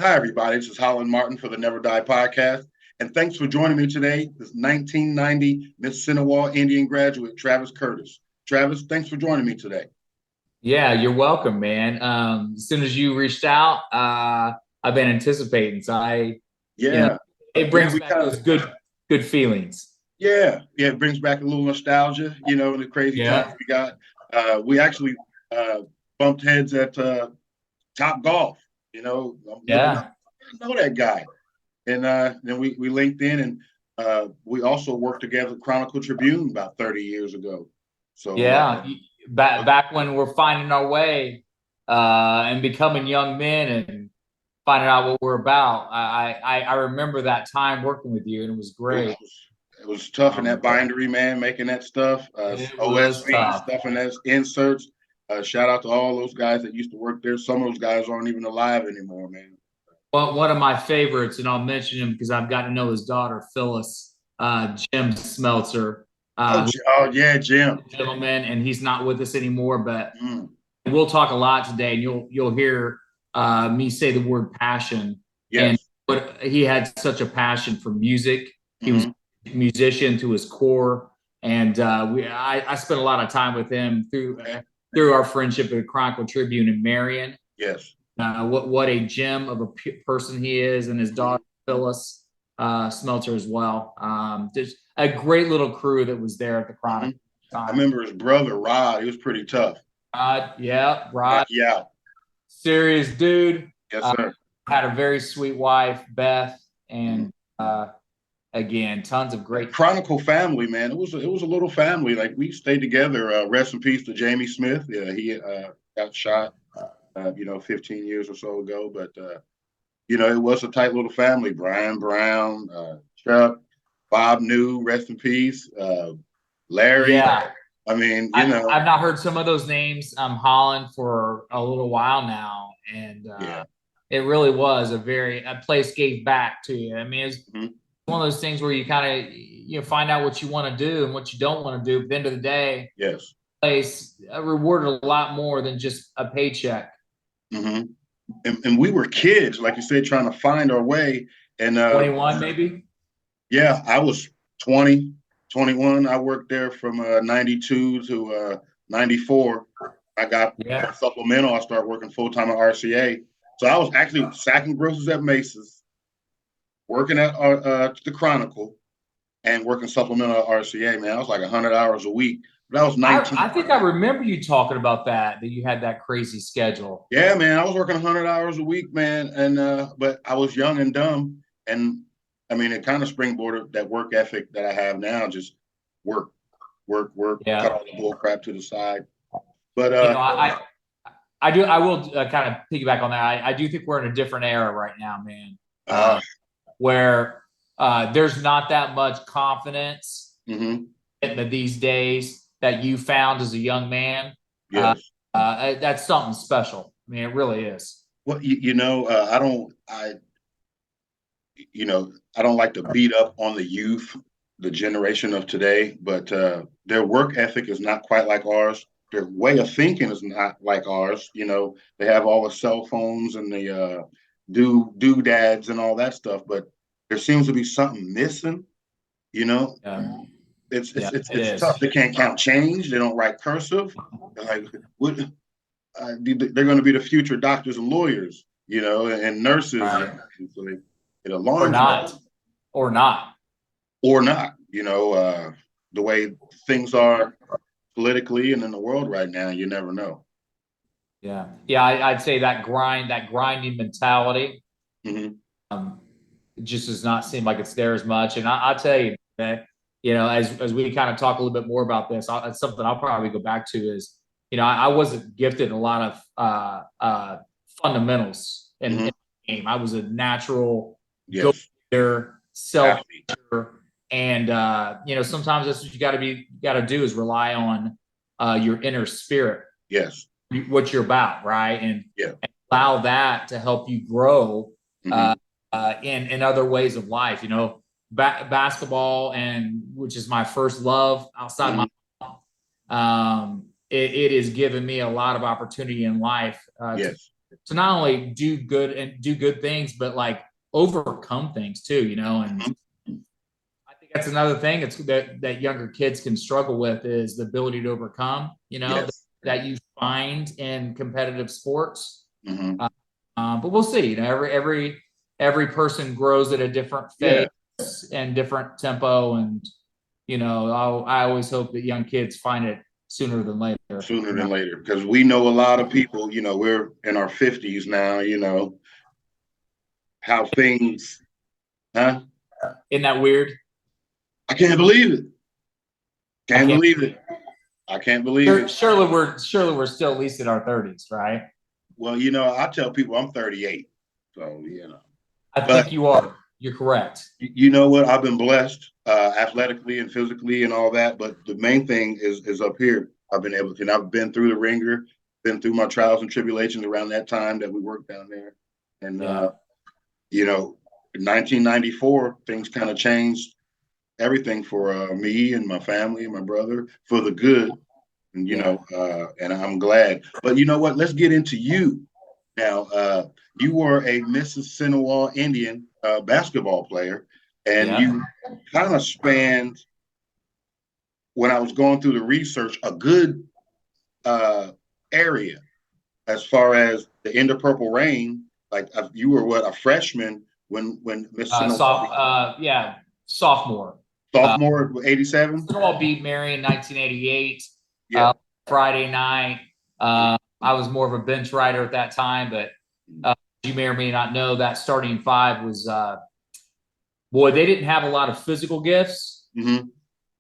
Hi, everybody. This is Holland Martin for the Never Die podcast. And thanks for joining me today. This 1990 Mississinewa Indian graduate, Travis Curtis. Travis, thanks for joining me today. Yeah, you're welcome, man. As soon as you reached out, I've been anticipating. So Yeah. it Yeah, brings back those good feelings. yeah, it brings back a little nostalgia, and the crazy times Yeah. we got. We actually bumped heads at Top Golf. I'm looking up, Yeah. I know that guy. And then we linked in, and we also worked together at Chronicle Tribune about 30 years ago. So Yeah. Back when we're finding our way and becoming young men and finding out what we're about. I remember that time working with you, and it was it great. was it was tough in that bindery, man, making that stuff, It was OSB tough. stuff, and that's inserts. Shout out to all those guys that used to work there. Some of those guys aren't even alive anymore, man. Well, one of my favorites, and I'll mention him because I've gotten to know his daughter, Phyllis, Jim Smeltzer, Oh, oh yeah, Jim. gentleman, and he's not with us anymore. But Mm, we'll talk a lot today, and you'll hear me say the word passion. And yes. but he had such a passion for music. He was Hmm. a musician to his core, and I spent a lot of time with him through our friendship at Chronicle Tribune in Marion. Yes. What a gem of a person he is, and his daughter Phyllis Smelter as well. Just a great little crew that was there at the Hmm. Chronicle I time. remember his brother Rod. He was pretty tough. Yeah, Rod, Yeah. serious dude. Yes, Uh, sir. had a very sweet wife, Beth, Mhm. and again, tons of great. Chronicle family, man. It was a little family. Like we stayed together. Rest in peace to Jamie Smith. Yeah, he got shot, 15 years or so ago. But it was a tight little family. Brian Brown, Chuck, Bob New, rest in peace. Larry. Yeah, I mean, I've not heard some of those names. Holland for a little while now, and yeah. it really was a place gave back to you. I mean, it's Mhm. one of those things where you kind of find out what you want to do and what you don't want to do. At the end of the day, Yes. place rewarded a lot more than just a paycheck. Hmm. And we were kids, like you said, trying to find our way. And 21 maybe. yeah, I was 20, 21. I worked there from 92 to 94. I got Yeah. supplemental. I started working full time at RCA. So I was actually sacking groceries at Macy's, working at the Chronicle, and working supplemental at RCA. Man, I was like 100 hours a week. But I was 19. I think I remember you talking about that you had that crazy schedule. Yeah, man, I was working 100 hours a week, man, and but I was young and dumb, and I mean, it kind of springboarded that work ethic that I have now. Just work, work, work, cut Yeah. all the bull crap to the side. But You know, I will kind of piggyback on that. I do think we're in a different era right now, man, uh, where there's not that much confidence mm-hmm, these days that you found as a young man. Uh, yes. that's something special. I mean, it really is. Well, I don't like to beat up on the youth, the generation of today, but their work ethic is not quite like ours. Their way of thinking is not like ours. They have all the cell phones and the doodads and all that stuff, but there seems to be something missing. You know, Yeah, it's it's yeah, it's, it it's is. tough. They can't count change. They don't write cursive. Like, what? They're going to be the future doctors and lawyers, and nurses. Right. And so it Or alarms me, not, or not. or not. The way things are politically and in the world right now, you never know. Yeah, yeah. I'd say that grinding mentality, Hmm. um, just does not seem like it's there as much. And I'll tell you that, as we kind of talk a little bit more about this, it's something I'll probably go back to is, I wasn't gifted in a lot of fundamentals in Hmm. the game. I was a natural go Yes, getter, self athlete. and sometimes that's what you got to do is rely on your inner spirit, Yes. what you're about, right? Yeah. And allow that to help you grow Hmm. in other ways of life. Basketball, and which is my first love outside Hmm. my it has given me a lot of opportunity in life Yes. to not only do good things, but like overcome things too, you know. And I think that's another thing it's that younger kids can struggle with is the ability to overcome, you know, Yes. that you find in competitive sports. Mm-hmm. But we'll see. You know, every person grows at a different Yeah. pace and different tempo, and you know, I always hope that young kids find it sooner than later. Sooner than later, because we know a lot of people. You know, we're in our 50s now. You know how things, huh? Isn't that weird? I can't believe it. I Can't can't. believe it. I can't believe it. Surely we're still at least in our 30s, right? Well, you know, I tell people I'm 38, so you know. I But think you are. You're correct. you know what? I've been blessed, athletically and physically and all that. But the main thing is up here. I've been able to, and I've been through the ringer, been through my trials and tribulations around that time that we worked down there, and Yeah. you know, in 1994, things kind of changed everything for me and my family and my brother for the good. And, you Yeah. know, and I'm glad. But you know what? Let's get into you now. You were a Mississinewa Indian basketball player, and Yeah. you kind of spanned, when I was going through the research, a good area as far as the end of Purple Rain. Like you were what, a freshman when Mississinewa Yeah, sophomore. sophomore, 87. Mississinewa beat Marion in 1988. Yeah. Friday night. I was more of a bench rider at that time, but you may or may not know that starting five was boy, they didn't have a lot of physical gifts, Mm-hmm.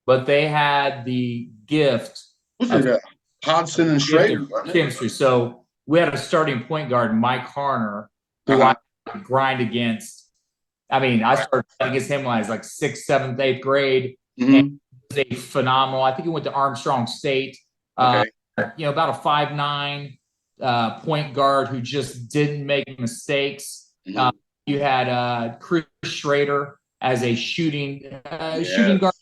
but they had the gift Was of, it Hodson and Schrader? chemistry. So we had a starting point guard, Mike Harner, who Uh-huh. I grind against. I mean, I started against him when I was like sixth, seventh, eighth grade, and Mm-hmm. he was a phenomenal. I think he went to Armstrong State. Okay. You know, about a 5'9" point guard who just didn't make mistakes. Mm-hmm. You had Chris Schrader as a shooting guard.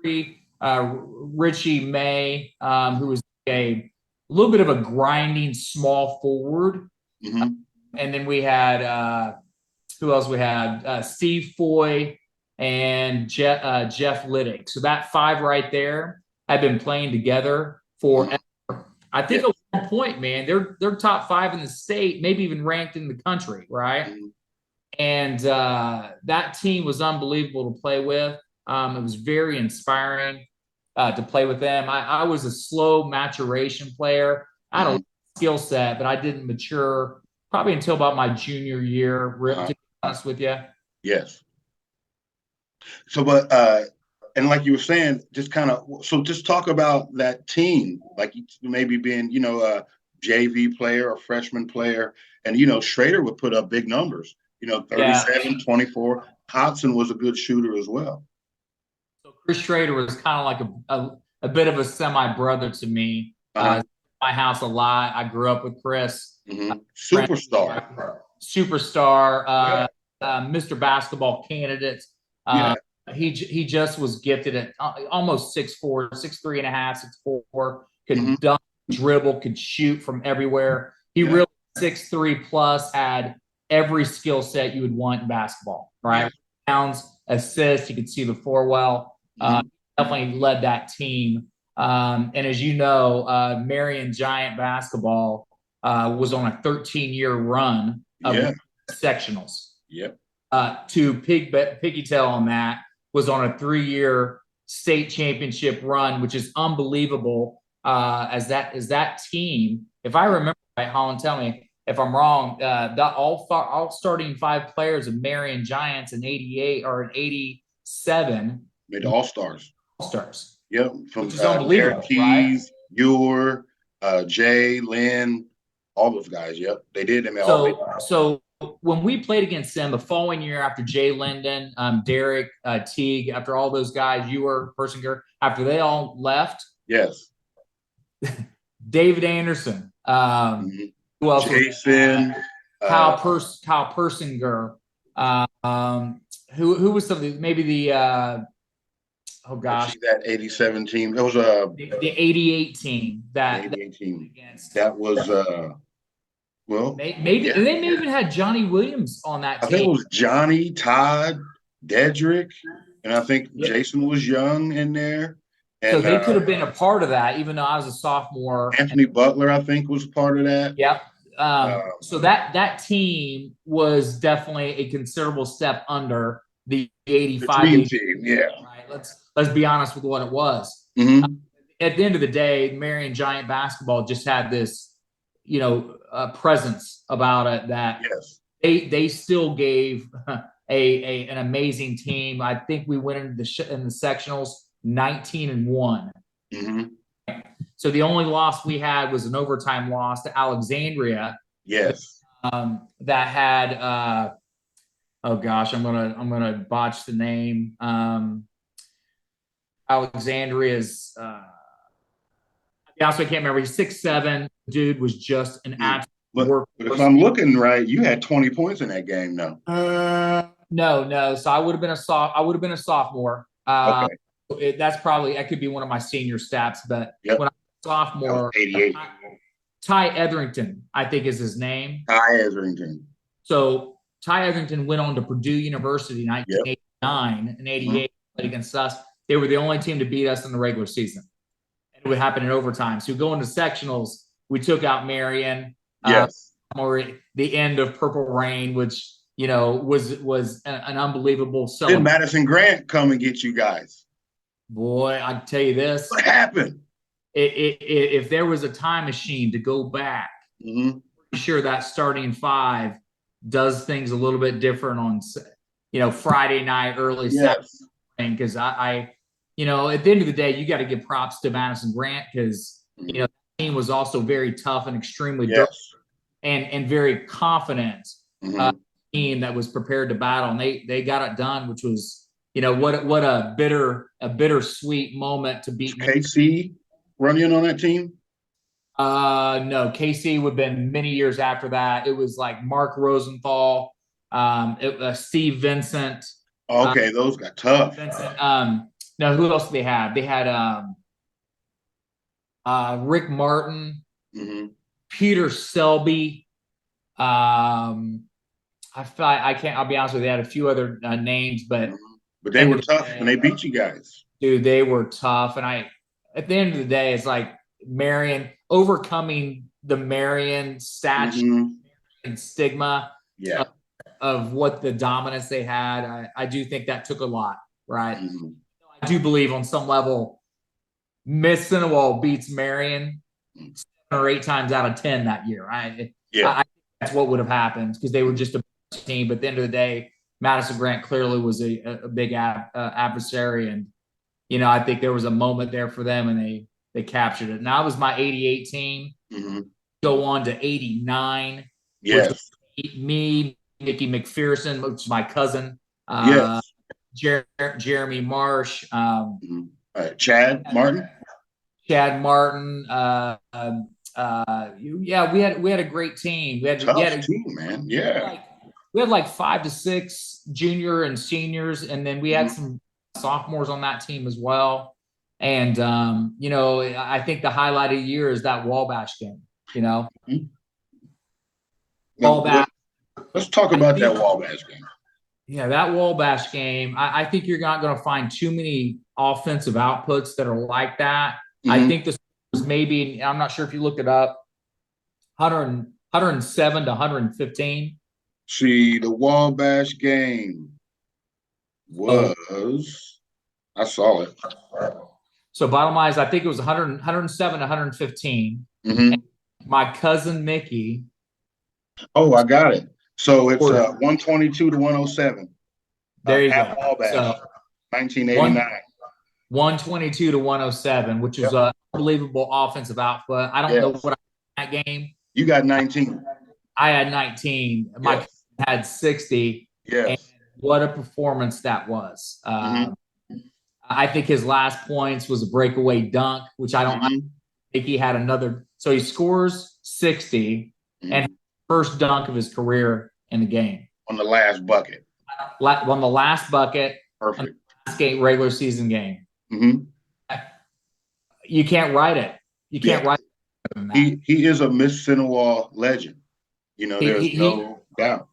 Yes. Richie May, who was a little bit of a grinding small forward. Mm-hmm. And then we had who else? We had Steve Foy and Jeff Liddick. So that five right there had been playing together for. Mm-hmm. I think at one point, man, they're top five in the state, maybe even ranked in the country, right? Mm-hmm. And that team was unbelievable to play with. It was very inspiring to play with them. I was a slow maturation player. I had a skill set, but I didn't mature probably until about my junior year, to be honest with you. Yes. So, but and like you were saying, just kind of, so just talk about that team, like maybe being, you know, a JV player or freshman player, and you know, Schrader would put up big numbers, you know, 37, 24. Hodson was a good shooter as well. So Chris Schrader was kind of like a bit of a semi brother to me. My house a lot. I grew up with Chris. Mm-hmm. Superstar. Mr. Basketball candidate. Yeah. He just was gifted at almost 6'4", 6'3" and a half, 6'4", could dunk, dribble, could shoot from everywhere. He really 6'3" plus, had every skill set you would want in basketball, right? Bounds, assists, you could see the floor well. Definitely led that team. And as you know, Marion Giant basketball was on a 13-year run of sectionals. Yep. To piggy tail on that, was on a 3-year state championship run, which is unbelievable. As that team, if I remember right, Holland, tell me if I'm wrong. That all starting five players of Marion Giants in '88 or in '87 made All-Stars. All-Stars. Yep, from which is unbelievable, Eric Keys, Ewer, Jay, Lynn, all those guys. Yep, they did. They made so when we played against them the following year, after Jay Linden, Derek Teague, after all those guys, Ewer, Persinger, after they all left. Yes. David Anderson. Who else? Jason. Kyle Persinger. Who was something? Maybe the oh gosh, that '87 team. That was the '88 team. That was Well, Maybe yeah. and they may even had Johnny Williams on that I think it team. was Johnny, Todd, Dedrick, and I think Yep. Jason was young in there. So And they could have been a part of that, even though I was a sophomore. Anthony Butler, I think, was part of that. Yep. Uh, So that team was definitely a considerable step under the the 85 dream 80, team, yeah. right? Let's be honest with what it was. Mm-hmm. At the end of the day, Marion Giant basketball just had this, presence about it that Yes. they still gave an amazing team. I think we went into in the sectionals 19-1. Mm-hmm. So the only loss we had was an overtime loss to Alexandria. Yes. That had oh gosh, I'm gonna botch the name. Alexandria's I also can't remember. He's 6'7". Dude was just an absolute but if I'm looking right, you had 20 points in that game, though. No. So I would have been a sophomore. Okay. That could be one of my senior stats, but Yep. when I was a sophomore, 88. Ty Etherington, I think is his name. Ty Etherington. So Ty Etherington went on to Purdue University in 1989 and 88 played against us. They were the only team to beat us in the regular season. And it would happen in overtime. So going to sectionals, we took out Marion. Yes. Or the end of Purple Rain, which was an unbelievable celebration. Did Madison Grant come and get you guys? Boy, I tell you this. What happened? If there was a time machine to go back, I'm sure that starting five does things a little bit different on Friday night, early Saturday, because I at the end of the day, you got to give props to Madison Grant because the team was also very tough and extremely dirty and very confident team that was prepared to battle, and they got it done, which was what a bittersweet moment to beat. KC running on that team? No, KC would have been many years after that. It was like Mark Rosenthal, Steve Vincent. Okay, those got tough. Vincent. No, who else did they have? They had Rick Martin, Peter Selby. I can't. I'll be honest with you. They had a few other names, but they were tough and they beat you guys. Dude, they were tough, and at the end of the day, it's like Marion overcoming the Marion statue and stigma of what the dominance they had. I do think that took a lot, right? I do believe on some level, Mississinewa beats Marion 7 or 8 times out of 10 that year. I think that's what would have happened because they were just a team. But at the end of the day, Madison Grant clearly was a big adversary, and I think there was a moment there for them, and they captured it. Now it was my 88 team. Go on to 89. Yes. Which was me, Mickey McPherson, which is my cousin. Jeremy Marsh. Chad Martin. We had a great team. We had Tough team, man. Yeah. We had like 5 to 6 junior and seniors, and then we had some sophomores on that team as well. And I think the highlight of the year is that Wabash game. Wabash. Let's talk about that Wabash game. Yeah, that Wabash game. I think you're not going to find too many offensive outputs that are like that. I think this was maybe, I'm not sure if you looked it up, 107 to 115. See, the Wabash game was, I saw it. So bottom line is, I think it was 107 to 115. And my cousin Mickey. Oh, I got it. So it's 122 to 107. There you go. Wabash, so 1989. 122 to 107, which was an unbelievable offensive output. I don't know what I had that game. You got 19. I had 19. My cousin had 60. Yes. And what a performance that was. I think his last points was a breakaway dunk, which I think he had another. So he scores 60 and first dunk of his career in the game. On the last bucket. On the last bucket. Perfect. Last regular season game. You can't write it. You can't write it. He is a Mississinewa legend. There's no doubt.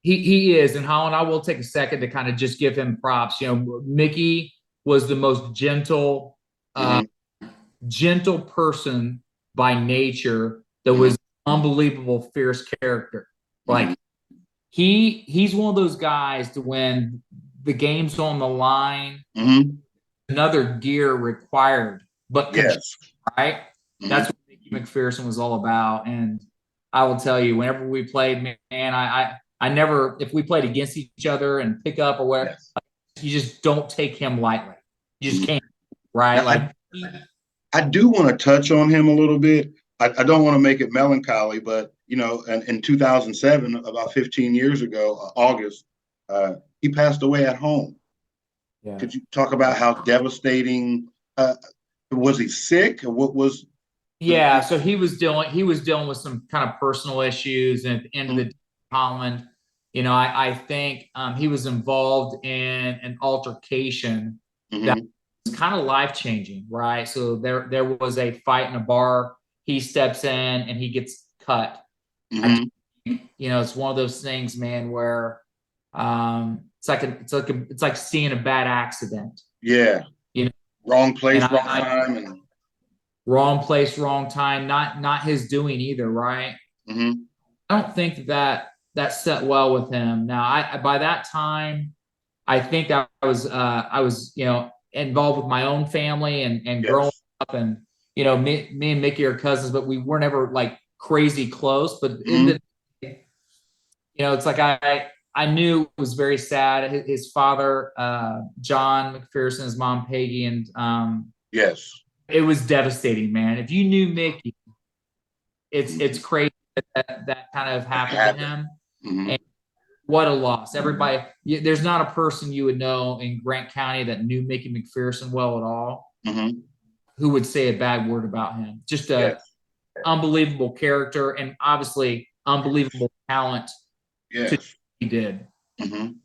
He is, and Holland, I will take a second to kind of just give him props. Mickey was the most gentle person by nature that was unbelievable, fierce character. Like he's one of those guys to when the game's on the line, another gear required, but control, right? That's what Mickey McPherson was all about. And I will tell you, whenever we played, man, I never, if we played against each other and pick up or whatever, you just don't take him lightly. You just can't, right? Like I do want to touch on him a little bit. I don't want to make it melancholy, but in 2007, about 15 years ago, August, he passed away at home. Yeah. Could you talk about how devastating? Was he sick? Or what was? Yeah, so he was dealing with some kind of personal issues, and at the end of the day, Holland, I think he was involved in an altercation that was kind of life-changing, right? So there was a fight in a bar. He steps in and he gets cut. It's one of those things, man, where it's like seeing a bad accident. Yeah. Wrong place, wrong time, and wrong place, wrong time. Not his doing either, right? I don't think that set well with him. Now, I by that time, I think I was involved with my own family and growing up, and me and Mickey are cousins, but we were never like crazy close. But it's like I knew it was very sad. His father, John McPherson, his mom Peggy, and it was devastating, man. If you knew Mickey, it's crazy that kind of happened to him. And what a loss. Everybody, there's not a person you would know in Grant County that knew Mickey McPherson well at all who would say a bad word about him. Just a unbelievable character, and obviously unbelievable talent. He did. And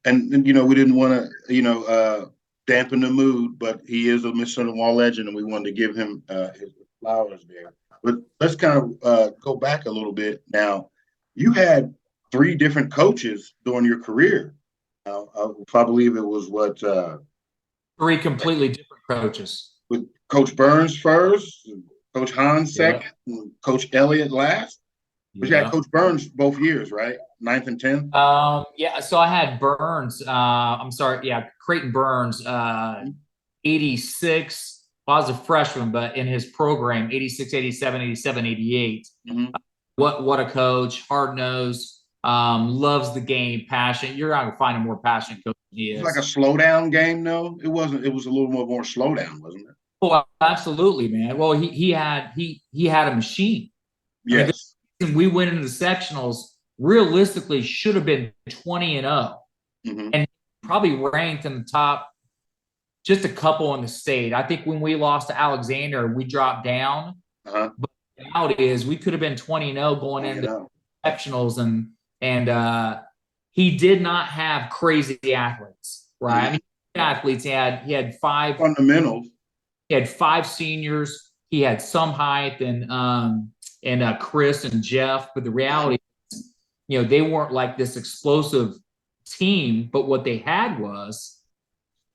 we didn't want to dampen the mood, but he is a Mississinewa legend, and we wanted to give him his flowers there. But let's kind of go back a little bit. Now, you had 3 different coaches during your career. I believe it was 3 completely different coaches. With Coach Burns first, Coach Hahn second, and Coach Elliott last. But you had Coach Burns both years, right? 9th and 10th? Yeah, so I had Burns. Creighton Burns, 86. Well, I was a freshman, but in his program, 86, 87, 87, 88. What a coach, hard-nosed, loves the game, passionate. You're not going to find a more passionate coach than he is. It was like a slow-down game, though? It wasn't. It was a little more slow-down, wasn't it? Oh, absolutely, man. Well, he had a machine. Yes. We went into the sectionals, realistically should have been 20-0 and probably ranked in the top, just a couple in the state. I think when we lost to Alexander, we dropped down. But the reality is we could have been 20-0 going into sectionals, and he did not have crazy athletes, right? I mean, athletes, he had 5 fundamentals. He had 5 seniors. He had some height, and Chris and Jeff, but the reality is, they weren't like this explosive team, but what they had was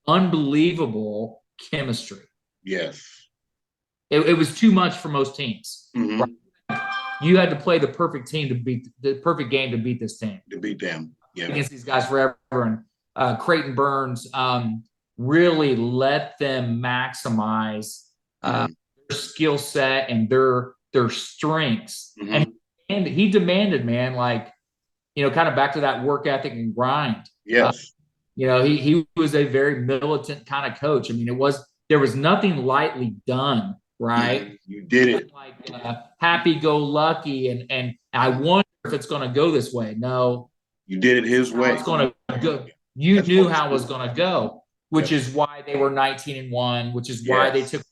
unbelievable chemistry. Yes. It was too much for most teams. Right? You had to play the perfect team to beat the perfect game to beat this team. To beat them. Yeah. Against these guys forever. And Creighton Burns really let them maximize their skill set and their strengths. And he demanded, man, like, kind of back to that work ethic and grind. Yes. He was a very militant kind of coach. I mean, there was nothing lightly done, right? You did it. Like happy-go-lucky, and I wonder if it's going to go this way. No. You did it his way. It's going to go. You knew how it was going to go, which is why they were 19-1, which is why they took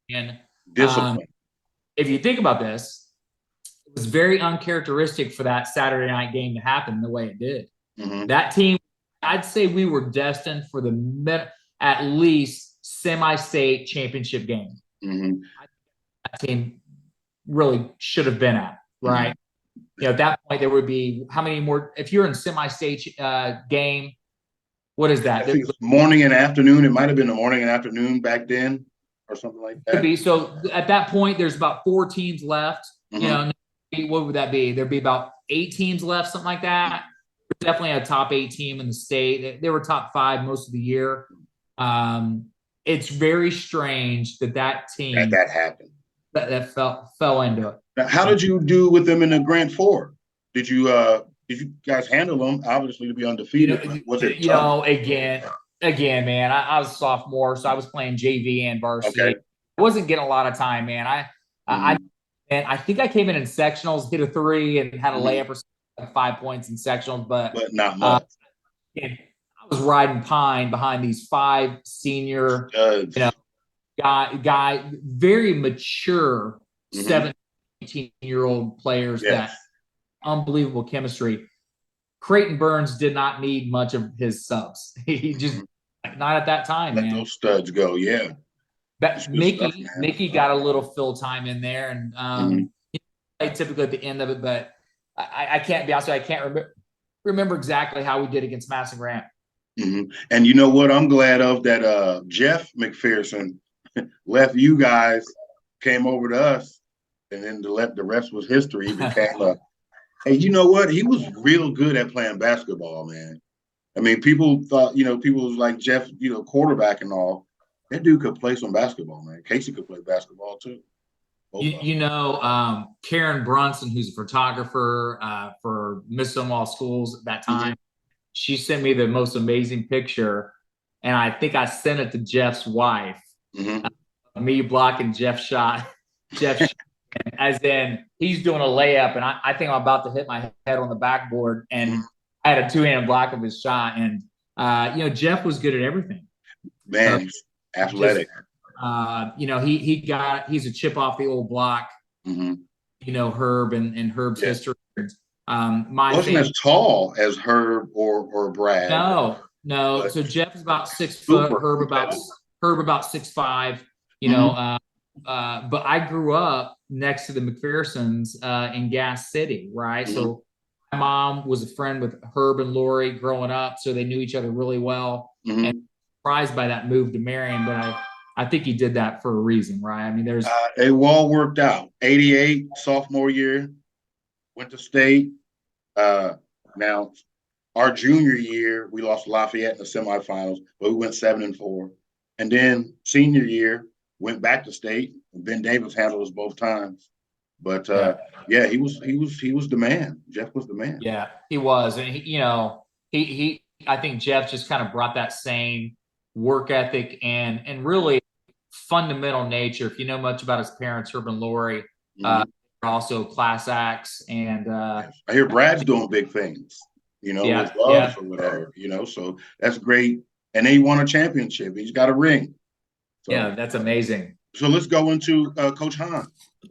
in discipline. If you think about this, it was very uncharacteristic for that Saturday night game to happen the way it did. That team, I'd say we were destined for at least semi-state championship game. That team really should have been at, right? at that point there would be how many more? If you're in semi-state game, what is I that? think it's morning and afternoon. It might have been the morning and afternoon back then, or something like Could that. be. So at that point, there's about 4 teams left. Mm-hmm. What would that be? There'd be about 8 teams left, something like that. Definitely a top 8 team in the state. They were top 5 most of the year. It's very strange that team That happened. that fell into it. Now, how did you do with them in the Grand Four? Did you guys handle them? Obviously, to be undefeated, but was it tough? Again, man, I was a sophomore, so I was playing JV and varsity. Okay. I wasn't getting a lot of time, man. And I think I came in sectionals, hit a 3, and had a layup or something, 5 points in sectionals, but not much. I was riding pine behind these 5 senior, guy, very mature 17-year-old players that unbelievable chemistry. Creighton Burns did not need much of his subs. He just not at that time, Let man. those studs go, yeah. But Mickey got a little fill time in there, and played typically at the end of it. But I can't be honest with you, I can't remember exactly how we did against Madison Grant. And you know what? I'm glad of that. Jeff McPherson left you guys, came over to us, and then the rest was history. He became a. Hey, you know what? He was real good at playing basketball, man. I mean, people thought, people was like Jeff, quarterback and all. That dude could play some basketball, man. Casey could play basketball too. Karen Brunson, who's a photographer for Mississinewa schools at that time, she sent me the most amazing picture, and I think I sent it to Jeff's wife. Me blocking Jeff's shot. As in he's doing a layup, and I think I'm about to hit my head on the backboard, and I had a 2-handed block of his shot. And Jeff was good at everything. Man, he's athletic. He's a chip off the old block. Herb and Herb's history. Wasn't as tall as Herb or Brad. No. So Jeff is about 6 foot. Herb about 6'5". But I grew up next to the McPhersons in Gas City, right? So my mom was a friend with Herb and Lori growing up, so they knew each other really well. And surprised by that move to Marion, but I think he did that for a reason, right? I mean, there's it all worked out. 88 sophomore year, went to state. Now, our junior year, we lost Lafayette in the semifinals, but we went 7-4. And then senior year, went back to state. Ben Davis handled us both times, but he was the man. Jeff was the man. Yeah, he was, and he I think Jeff just kind of brought that same work ethic and really fundamental nature. If you know much about his parents, Herb and Lori, also class acts, and I hear Brad's doing big things. With gloves or whatever. So that's great. And then he won a championship. He's got a ring. So, yeah, that's amazing. So let's go into Coach Hahn.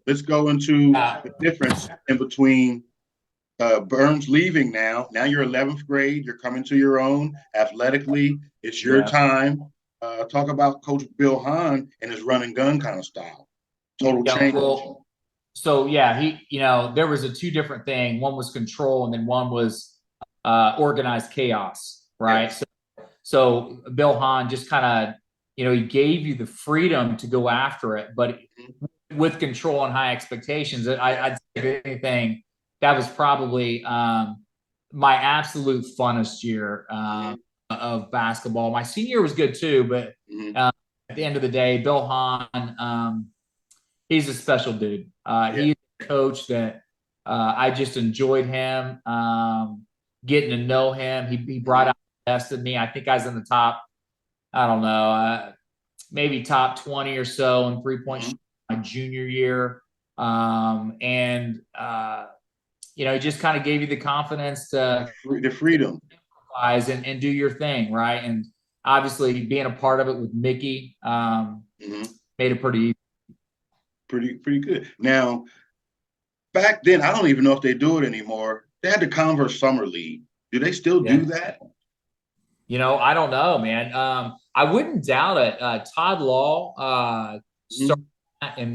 Let's go into the difference in between Burns leaving now. Now you're 11th grade. You're coming to your own athletically. It's your time. Talk about Coach Bill Hahn and his run and gun kind of style. Total change. Well, so there was 2 different things. One was control, and then one was organized chaos, right? Yeah. So Bill Hahn just kind of. He gave you the freedom to go after it, but with control and high expectations. I'd say, if anything, that was probably my absolute funnest year of basketball. My senior year was good too, but at the end of the day, Bill Hahn, he's a special dude. He's a coach that I just enjoyed him, getting to know him. He brought out the best of me. I think I was in the top. I don't know, maybe top 20 or so in 3-point shooting my junior year. He just kind of gave you the confidence to the freedom and do your thing, right? And obviously being a part of it with Mickey made it pretty easy. Pretty good. Now, back then, I don't even know if they do it anymore. They had the Converse Summer League. Do they still do that? I don't know, man. I wouldn't doubt it. Todd Law started in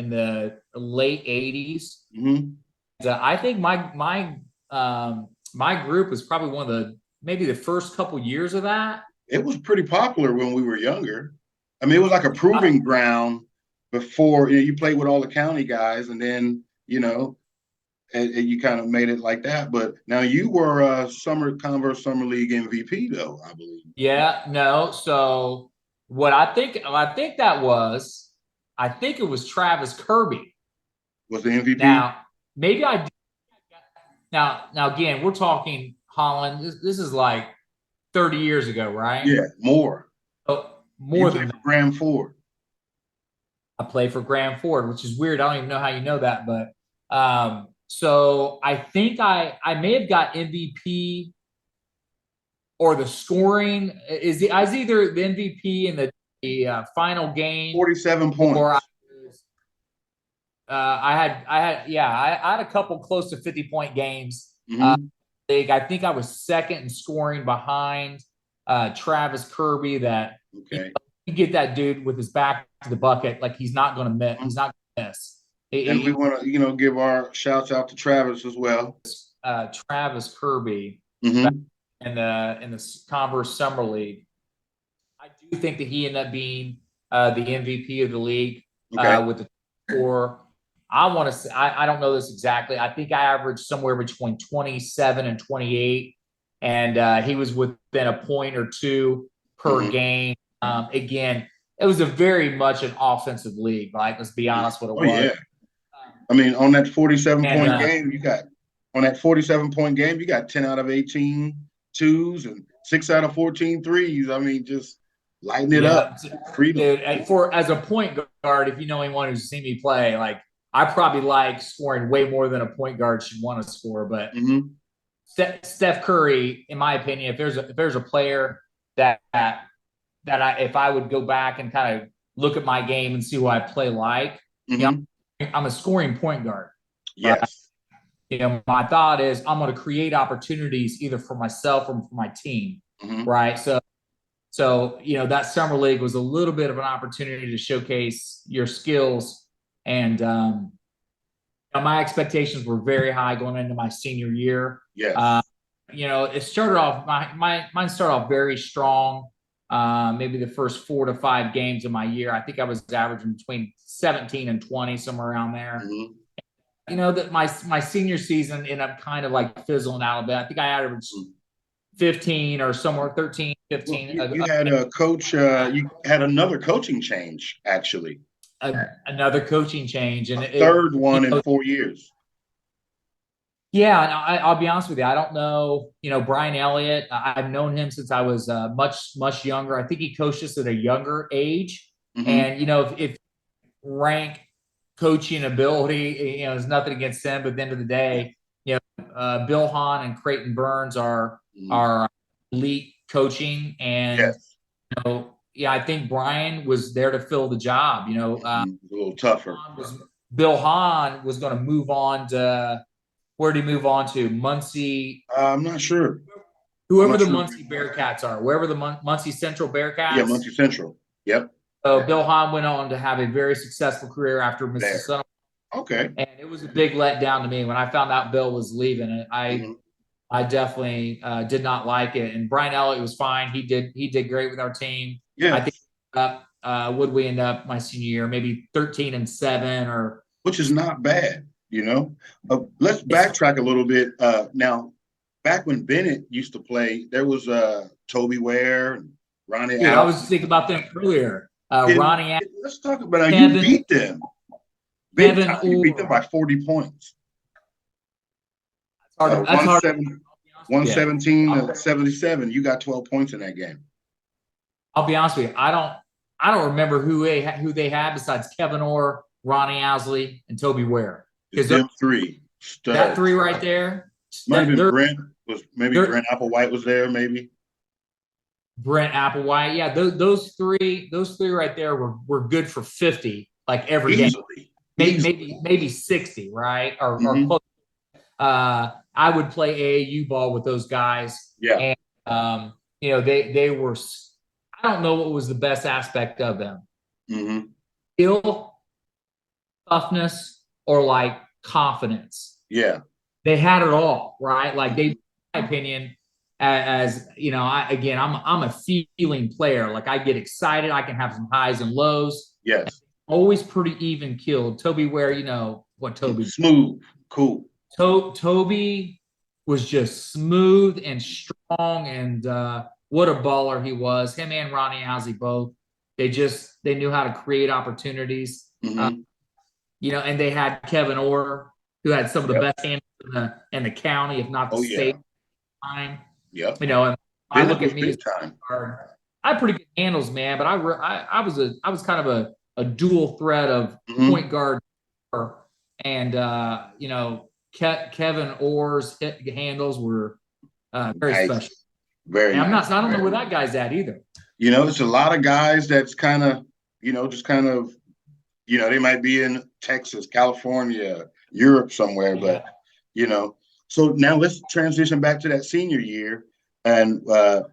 the late 80s. I think my group was probably one of maybe the first couple years of that. It was pretty popular when we were younger. I mean, it was like a proving ground before you played with all the county guys, and then and you kind of made it like that. But now you were a Converse Summer League MVP, though, I believe. Yeah, no. So what I think it was Travis Kirby. Was the MVP? Now, maybe I did. Now again, we're talking Holland. This is like 30 years ago, right? Yeah, more. Oh, more than that. Graham Ford. I played for Graham Ford, which is weird. I don't even know how you know that, but so I think I may have got MVP or the scoring. I was either the MVP in the final game, 47 points, or I had a couple close to 50-point games. I think I was second in scoring behind Travis Kirby. That you get that dude with his back to the bucket, like he's not going to miss. He's not going to miss. And we want to, give our shouts out to Travis as well. Travis Kirby in the Converse Summer League. I do think that he ended up being the MVP of the league with the score. I want to say, I don't know this exactly. I think I averaged somewhere between 27 and 28, and he was within a point or two per game. Again, it was a very much an offensive league. Like, let's be honest, what it was. Yeah. I mean, on that 47-point game, you got 10 out of 18 twos and 6 out of 14 threes. I mean, just lighten it up. Dude, as a point guard, if you know anyone who's seen me play, like, I probably like scoring way more than a point guard should want to score. But Steph Curry, in my opinion, if there's a player that if I would go back and kind of look at my game and see who I play like, I'm a scoring point guard. Yes. My thought is I'm going to create opportunities either for myself or for my team. Right. So that summer league was a little bit of an opportunity to showcase your skills. And my expectations were very high going into my senior year. Yes. It started off, mine started off very strong. Maybe the first 4 to 5 games of my year, I think I was averaging between 17 and 20, somewhere around there. That my senior season ended up kind of like fizzling out a bit. I think I averaged 15 or somewhere 13, 15. Well, you had a coach. You had another coaching change, actually. Another coaching change, and third one in 4 years. Yeah, I'll be honest with you. I don't know. Brian Elliott. I've known him since I was much younger. I think he coached us at a younger age. And if rank coaching ability, there's nothing against them. But at the end of the day, Bill Hahn and Creighton Burns are elite coaching, and I think Brian was there to fill the job. A little tougher. Bill Hahn was going to move on to. Where did he move on to? Muncie? I'm not sure. Whoever the Muncie Bearcats are, wherever the Muncie Central Bearcats. Yeah, Muncie Central. Yep. So Bill Hahn went on to have a very successful career after Mississippi. Okay. And it was a big letdown to me when I found out Bill was leaving. I definitely did not like it. And Brian Elliott was fine. He did great with our team. Yeah. I think would we end up my senior year maybe 13-7 or, which is not bad. Let's backtrack a little bit. Now, back when Bennett used to play, there was Toby Ware and Ronnie. Yeah, I was thinking about them earlier. Ronnie. Let's talk about how you beat them. You beat them by 40 points. That's hard. 117 to 77. You got 12 points in that game. I'll be honest with you. I don't remember who they had besides Kevin Orr, Ronnie Ousley, and Toby Ware. Because them three. Studs. That three right there. Might have been Brent. Brent Applewhite was there, maybe. Brent Applewhite. Yeah, those three right there were good for 50, like every game. Maybe 60, right? Or close. I would play AAU ball with those guys. Yeah. And they were. I don't know what was the best aspect of them. Skill, toughness, or like confidence. Yeah. They had it all, right? Like they, in my opinion, as you know, I'm a feeling player. Like I get excited, I can have some highs and lows. Yes. Always pretty even killed. Toby Ware, you know what Toby? Smooth. Cool. Toby was just smooth and strong, and what a baller he was. Him and Ronnie Owsley both. They knew how to create opportunities. Mm-hmm. You know, and they had Kevin Orr, who had some of the Yep. best handles in the county, if not the Oh state. yeah. Time, Yep. you know, and I Bennett look was at me big as time. a guard. I had pretty good handles, man, but I was kind of a dual threat of Mm-hmm. point guard, and you know, Kevin Orr's handles were very special. Nice. Very And nice. I don't know where that guy's at either. It's a lot of guys that's kind of, just kind of, they might be in Texas, California, Europe somewhere, but, Yeah. you know. So now let's transition back to that senior year. And let's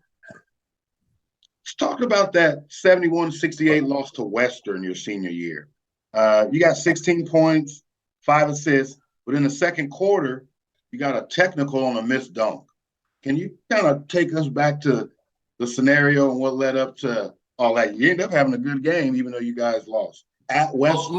talk about that 71-68 loss to Western your senior year. You got 16 points, 5 assists, but in the second quarter, you got a technical on a missed dunk. Can you kind of take us back to the scenario and what led up to all that? You end up having a good game, even though you guys lost at West.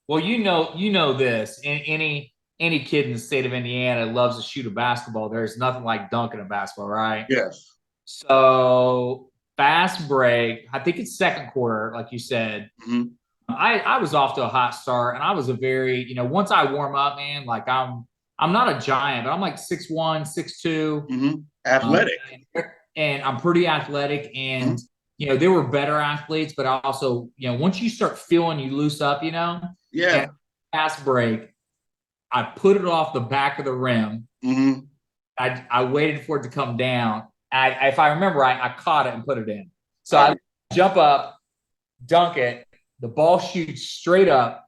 Well, you know this. Any kid in the state of Indiana loves to shoot a basketball. There's nothing like dunking a basketball, right? Yes. So fast break. I think it's second quarter, like you said. Mm-hmm. I was off to a hot start, and I was a very, you know, once I warm up, man, like I'm not a giant, but I'm like 6'1", 6'2". Mm-hmm. Athletic. And I'm pretty athletic, Mm-hmm. and you know, there were better athletes, but also, you know, once you start feeling you loose up, you know, Yeah. and fast break, I put it off the back of the rim. Mm-hmm. I waited for it to come down. If I remember right, I caught it and put it in. So I jump up, dunk it. The ball shoots straight up,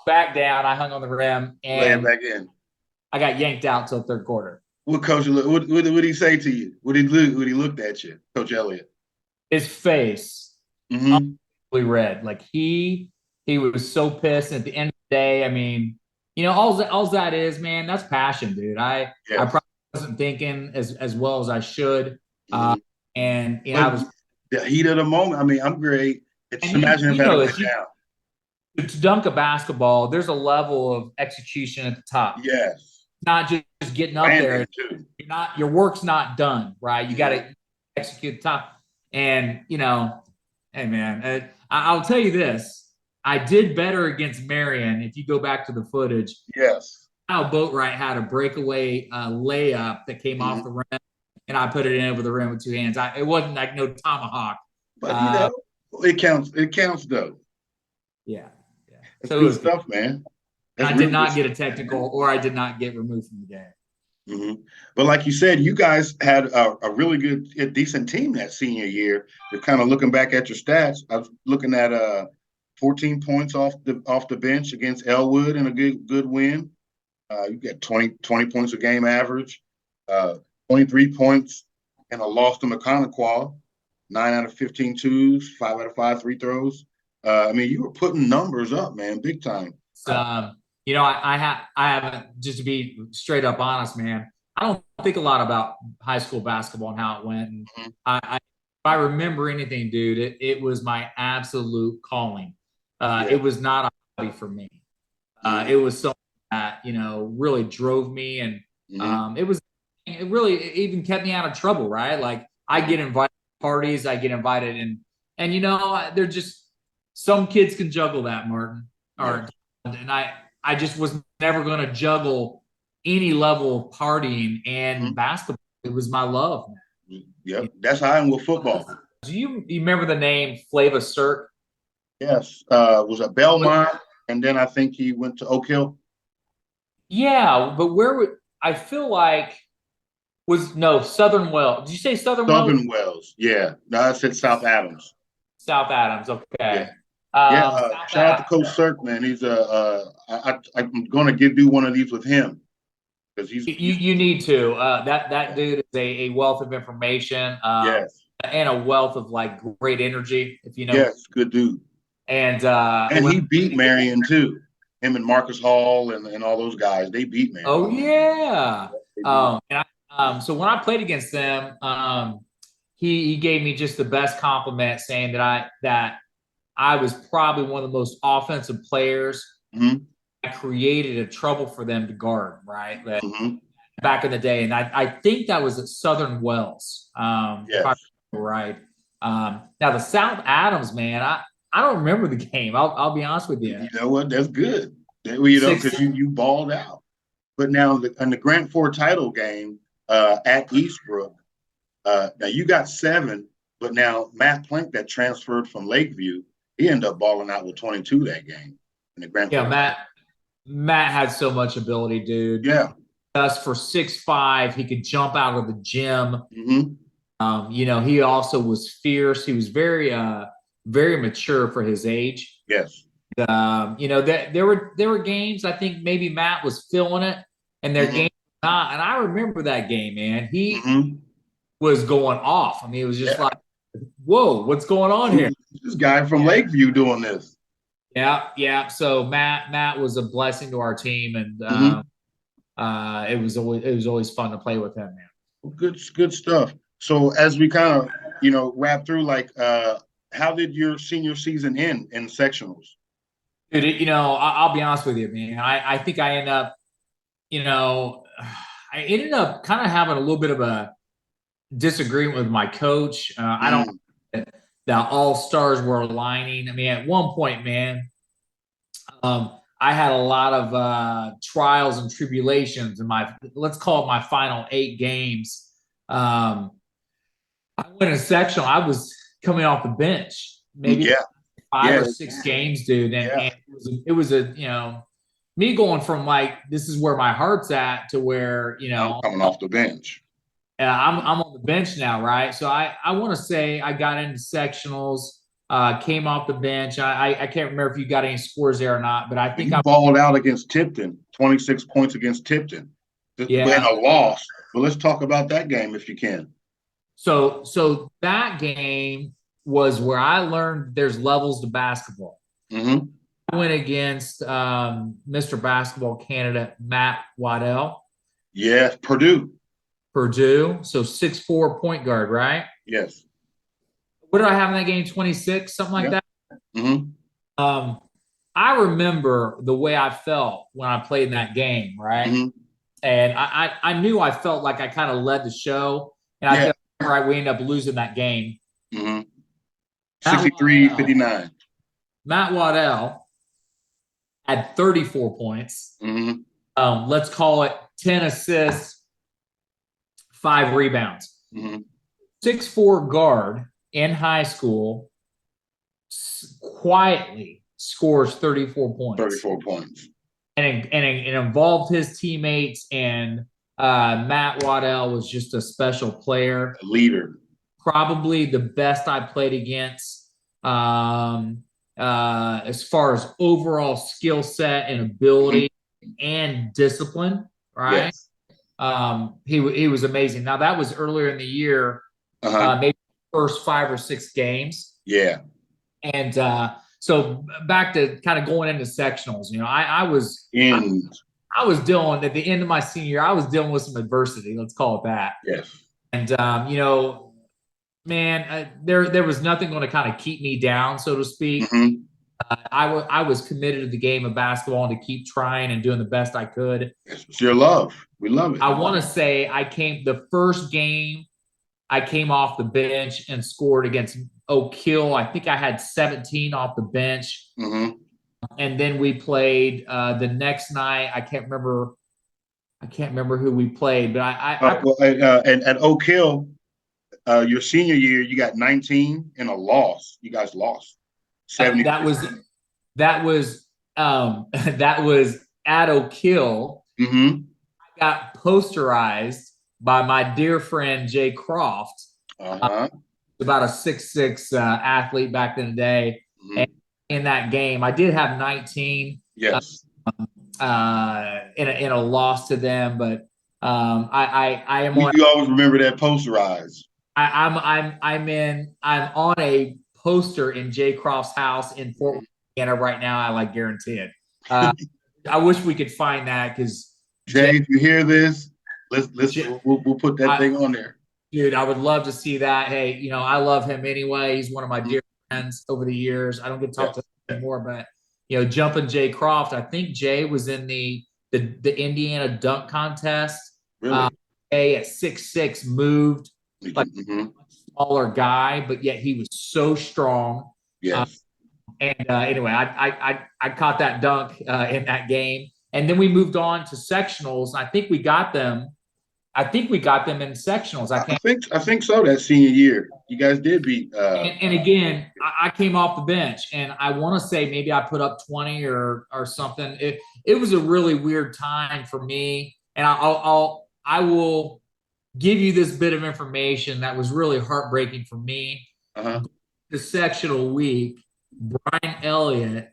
back down. I hung on the rim, Lay it and back in. I got yanked out till third quarter. What coach? What did he say to you? What did he look? What he looked at you, Coach Elliott? His face, Mm-hmm. red. Like he was so pissed. And at the end of the day, I mean, you know, all that is, man, that's passion, dude. I probably wasn't thinking as well as I should. Mm-hmm. And you know, But I was the heat of the moment. I mean, I'm great. It's and imagine if you that know went this, down. to dunk a basketball, there's a level of execution at the top. Yes. Not just getting up there. Landing too. Your work's not done, right? You got Mm-hmm. to execute the top. And you know, hey man, I'll tell you this: I did better against Marion. If you go back to the footage, Yes. Kyle Boatwright had a breakaway layup that came off the rim, and I put it in over the rim with two hands. It wasn't like no tomahawk, But you know, it counts. It counts though. yeah. That's So it good was good. stuff, man. And That's I did real good not get a stuff. technical, or I did not get removed from the game. Mm-hmm. But like you said, you guys had a really good, a decent team that senior year. You're kind of looking back at your stats. I was looking at 14 points off the bench against Elwood in a good win. You got 20 points a game average, 23 points in a loss to McConaughey, 9 out of 15 twos, 5 out of 5 free throws. I mean, you were putting numbers up, man, big time. You know, I haven't, just to be straight up honest, man. I don't think a lot about high school basketball and how it went. And if I remember anything, dude, it was my absolute calling. It was not a hobby for me. It was something that, you know, really drove me, and it really even kept me out of trouble, right? Like I get invited to parties, I get invited, and you know, they're just, some kids can juggle that, Martin. Or and I just was never going to juggle any level of partying and basketball. It was my love, man. Yep, that's how I am with football. Do you remember the name Flava Sirk? Yes, was at Belmont, and then I think he went to Oak Hill. Yeah, but where would I feel like was no Southern Wells? Did you say Southern Wells? Southern Wells, yeah. No, I said South Adams. South Adams, okay. Yeah. Shout out to Coach Sirk, man. He's I'm gonna do one of these with him because you need to. That dude is a wealth of information. Yes. And a wealth of like great energy, if you know. Yes, good dude. And he beat Marion too. Him and Marcus Hall and all those guys, they beat man. Oh yeah. They beat. So when I played against them, he gave me just the best compliment, saying that I was probably one of the most offensive players. Mm-hmm. I created a trouble for them to guard, right? Mm-hmm. Back in the day, and I think that was at Southern Wells, if I remember right. Now the South Adams, man, I don't remember the game. I'll be honest with you. You know what? That's good. Because you balled out. But now in the Grant Four title game at Eastbrook, now you got 7, but now Matt Plank that transferred from Lakeview, he ended up balling out with 22 that game in the Grant Four. Matt had so much ability, dude. Yeah. Us for 6'5", he could jump out of the gym. Mm-hmm. He also was fierce. He was very mature for his age. Yes. There were games I think maybe Matt was feeling it, and their game not. And I remember that game, man. He was going off. I mean, it was just like, whoa, what's going on here? This guy from Lakeview doing this. Yeah. So Matt was a blessing to our team, and it was always fun to play with him, man. Good stuff. So as we kind of wrap through, like, how did your senior season end in sectionals? Dude, I'll be honest with you, man. I think I ended up kind of having a little bit of a disagreement with my coach. I don't that all stars were aligning. I mean, at one point, man, I had a lot of trials and tribulations in let's call it my final 8 games. I went in sectional. I was coming off the bench, maybe 5 or 6 games, dude. And it was me going from like, this is where my heart's at to where, I'm coming off the bench. I'm on the bench now, right? So I want to say I got into sectionals, came off the bench. I can't remember if you got any scores there or not, but I think I balled out against Tipton, 26 points against Tipton. Yeah. And a loss. But let's talk about that game if you can. So that game was where I learned there's levels to basketball. Mm-hmm. I went against Mr. Basketball candidate Matt Waddell. Yes, Purdue. So 6'4" point guard, right? Yes. What did I have in that game? 26, something like that. Mm-hmm. I remember the way I felt when I played in that game, right? Mm-hmm. And I knew I felt like I kind of led the show, and I felt right. We ended up losing that game. Mm-hmm. 63-59. Matt Waddell had 34 points. Mm-hmm. Let's call it 10 assists, 5 rebounds. Mm-hmm. 6'4" guard in high school quietly scores 34 points. 34 points. And it involved his teammates, and Matt Waddell was just a special player. A leader. Probably the best I played against as far as overall skill set and ability and discipline, right? Yes. He was amazing. Now, that was earlier in the year, maybe first 5 or 6 games. Yeah. And so back to kind of going into sectionals, I was dealing at the end of my senior year, I was dealing with some adversity. Let's call it that. Yes. And, man, there was nothing going to kind of keep me down, so to speak. Mm-hmm. I was committed to the game of basketball and to keep trying and doing the best I could. It's your love. We love it. I want to say the first game I came off the bench and scored against Oak Hill. I think I had 17 off the bench. Mm-hmm. And then we played the next night. I can't remember who we played, but and at Oak Hill, your senior year, you got 19 and a loss. You guys lost. 70. That was at Oak Hill. Mm-hmm. I got posterized by my dear friend Jay Croft. About a 6'6" athlete back in the day. Mm-hmm. And in that game, I did have 19. Yes. In a loss to them, but I am. You always remember that posterized. I'm on a poster in Jay Croft's house in Fort Worth, Indiana right now. I guarantee it. I wish we could find that because Jay, if you hear this, we'll put that thing on there. Dude, I would love to see that. Hey, I love him anyway. He's one of my dear friends over the years. I don't get to talk to him anymore, but jumping Jay Croft. I think Jay was in the Indiana dunk contest. Really? Jay at 6'6" moved like a smaller guy, but yet he was so strong. Yes. Anyway, I caught that dunk in that game, and then we moved on to sectionals. I think we got them. I think we got them in sectionals. I think so. That senior year, you guys did beat. And again, I came off the bench, and I want to say maybe I put up 20 or something. It was a really weird time for me, and I will give you this bit of information that was really heartbreaking for me. The sectional week, Brian Elliott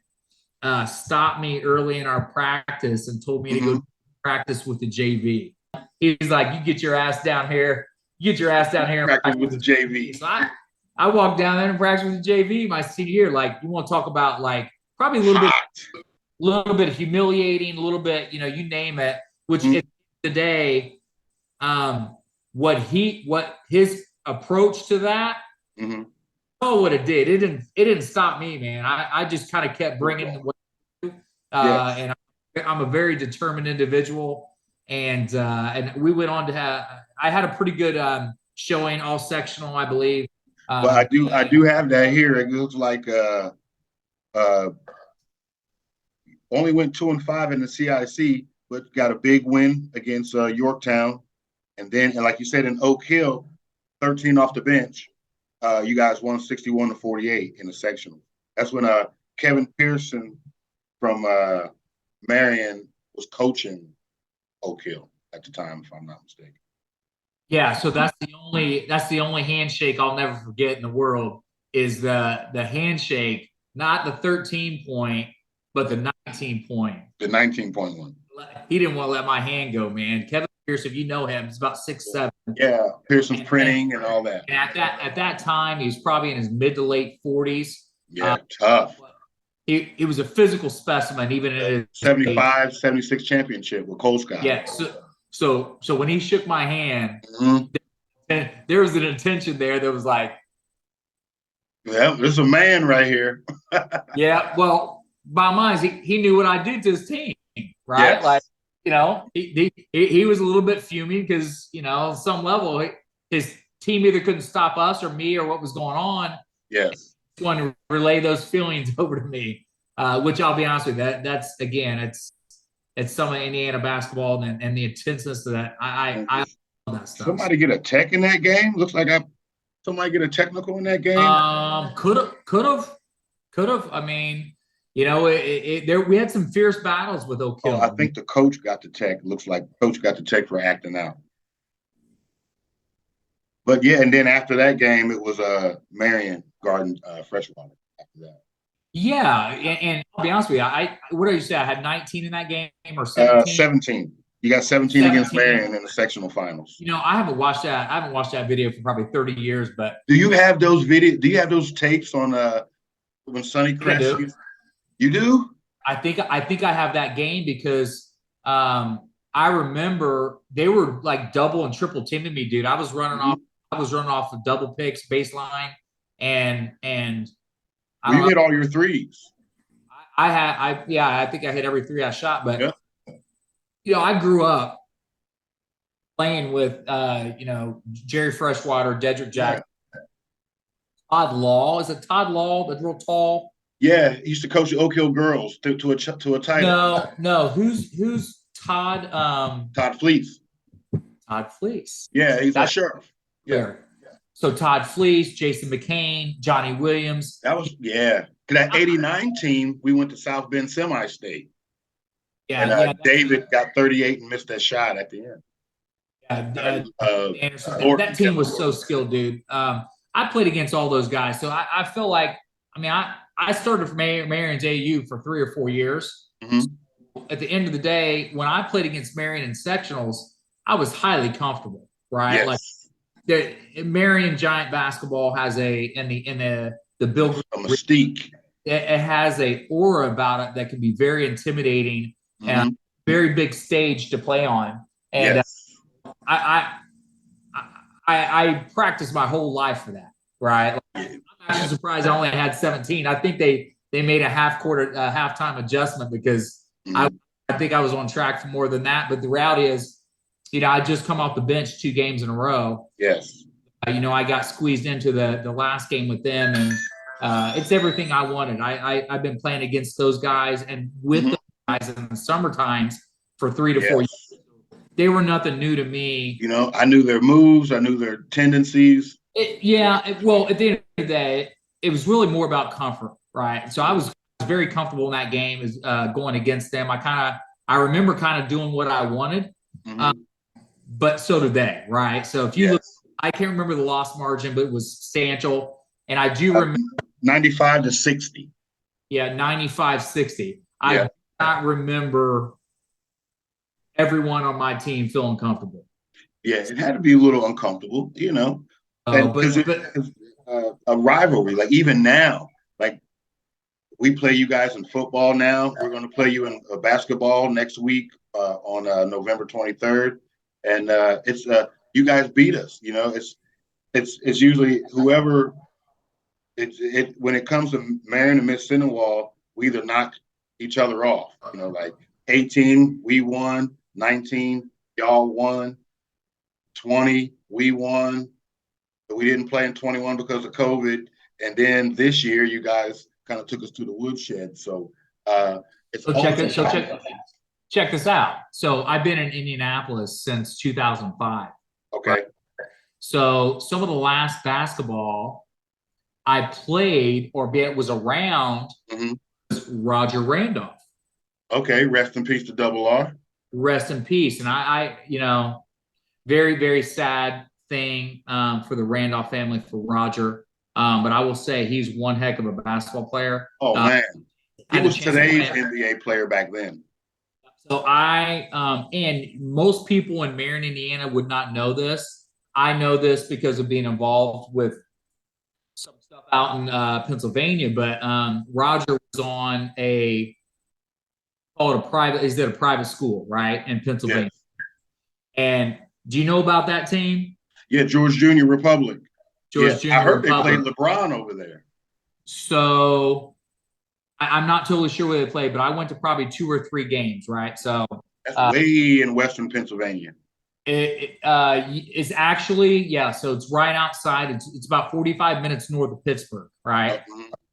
stopped me early in our practice and told me to go practice with the JV. He's like, you get your ass down here. You get your ass down here. And practice with the JV. So I walked down there and practiced with the JV my senior year. Like, you want to talk about like probably a little bit humiliating, a little bit, you name it. Which at the end of the day, what his approach to that, what it did. It didn't stop me, man. I just kind of kept bringing the way, and I'm a very determined individual. And we went on to I had a pretty good showing, all sectional, I believe. But I do have that here. It looks like only went 2-5 in the CIC, but got a big win against Yorktown, and like you said, in Oak Hill, 13 off the bench. You guys won 61-48 in the sectional. That's when Kevin Pearson from Marion was coaching Oak Hill at the time, if I'm not mistaken. Yeah, so that's the only handshake I'll never forget in the world is the handshake, not the 13-point, but the 19-point. The 19-point one. He didn't want to let my hand go, man. Kevin Pearson, if you know him, he's about 6'7". Yeah, Pearson's printing and all that. And at that time, he was probably in his mid to late 40s. Yeah, tough. He was a physical specimen, even in his 75, 76 championship with Cole Scott. Yeah. So when he shook my hand, there was an intention there that was like, yeah, there's a man right here. Yeah. Well, bottom line is he knew what I did to his team, right? Yes. Like, he was a little bit fuming because, on some level, his team either couldn't stop us or me or what was going on. Yes. He wanted to relay those feelings over to me, which I'll be honest with you, that's again, it's some of Indiana basketball and the intenseness of that. I love that stuff. Somebody get a tech in that game? Looks like somebody get a technical in that game? Could have. I mean, we had some fierce battles with Oak Hill. I think the coach got the tech. Looks like coach got the tech for acting out. But yeah, and then after that game, it was Marion Garden Freshwater after that. Yeah, and I'll be honest with you, what did you say? I had 19 in that game or 17? 17. You got 17 against Marion in the sectional finals. I haven't watched that video for probably 30 years. But do you have those videos? Do you have those tapes on when Sonny Crest? You do? I think I have that game because I remember they were like double and triple teaming me, dude. I was running off the double picks baseline, and you hit all your threes. I think I hit every three I shot, but I grew up playing with Jerry Freshwater, Dedrick Jackson, Todd Law. Is it Todd Law that's real tall? Yeah, he used to coach the Oak Hill girls to a title. No. Who's Todd? Todd Fleece. Todd Fleece. Yeah, he's a sheriff. Yeah. So Todd Fleece, Jason McCain, Johnny Williams. That was That 89 team, we went to South Bend semi-state. Yeah, and David got 38 and missed that shot at the end. Anderson, that team was so skilled, dude. I played against all those guys, so I feel like, I started from Marion's AU for 3 or 4 years. Mm-hmm. So at the end of the day, when I played against Marion in sectionals, I was highly comfortable, right? Yes. Like Marion Giant basketball has in the Bill a mystique. it has a aura about it that can be very intimidating and very big stage to play on. And Yes. I, I practiced my whole life for that, right? Like, I'm actually surprised I only had 17. I think they made a halftime adjustment because I think I was on track for more than that. But the reality is, I just come off the bench 2 games in a row. Yes. I got squeezed into the last game with them, and it's everything I wanted. I've been playing against those guys and with those guys in the summer times for 3 to 4 years. They were nothing new to me. I knew their moves. I knew their tendencies. Well, at the end of the day, it was really more about comfort, right? So I was very comfortable in that game as going against them. I remember kind of doing what I wanted, but so did they, right? So if you look, I can't remember the loss margin, but it was substantial. And I do remember 95-60. Yeah, 95-60. I do not remember everyone on my team feeling comfortable. Yeah, it had to be a little uncomfortable, because it's a rivalry. Like even now, like we play you guys in football now. We're going to play you in basketball next week on November 23rd, and it's you guys beat us. It's usually whoever. When it comes to Marion and Mississinewa, we either knock each other off. Like 18, we won. 19, y'all won. 20, we won. But we didn't play in 21 because of COVID. And then this year, you guys kind of took us to the woodshed. So check this out. So I've been in Indianapolis since 2005. Okay. Right? So some of the last basketball I played or was around was Roger Randolph. Okay. Rest in peace to Double R. Rest in peace. And I very, very sad thing for the Randolph family, for Roger. But I will say he's one heck of a basketball player. Oh, man. He was today's NBA player back then. So and most people in Marion, Indiana would not know this. I know this because of being involved with some stuff out in Pennsylvania. But Roger was on is it a private school, right, in Pennsylvania? Yes. And do you know about that team? Yeah, George Junior Republic. Junior I heard Republic. They played LeBron over there. So I'm not totally sure where they played, but I went to probably 2 or 3 games, right? So that's way in Western Pennsylvania. It's actually, so it's right outside. It's about 45 minutes north of Pittsburgh, right?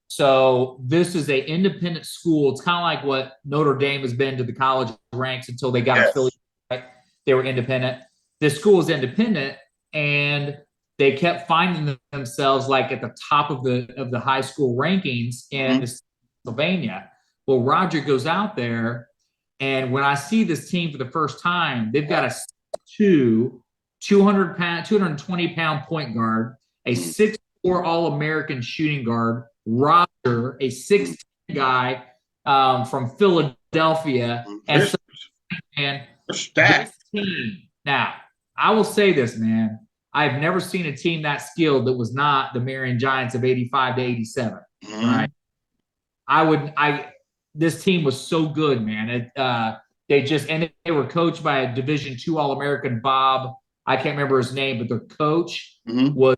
So this is a independent school. It's kind of like what Notre Dame has been to the college ranks until they got affiliated. Right? They were independent. This school is independent, and they kept finding themselves like at the top of the high school rankings in Pennsylvania. Well, Roger goes out there, and when I see this team for the first time, they've got a 220-pound point guard, a 6'4" All-American shooting guard, Roger, a 6'10" guy from Philadelphia, and this team. Now, I will say this, man. I've never seen a team that skilled that was not the Marion Giants of 85 to 87. Right? This team was so good, man. They were coached by a Division II All-American, Bob. I can't remember his name, but their coach was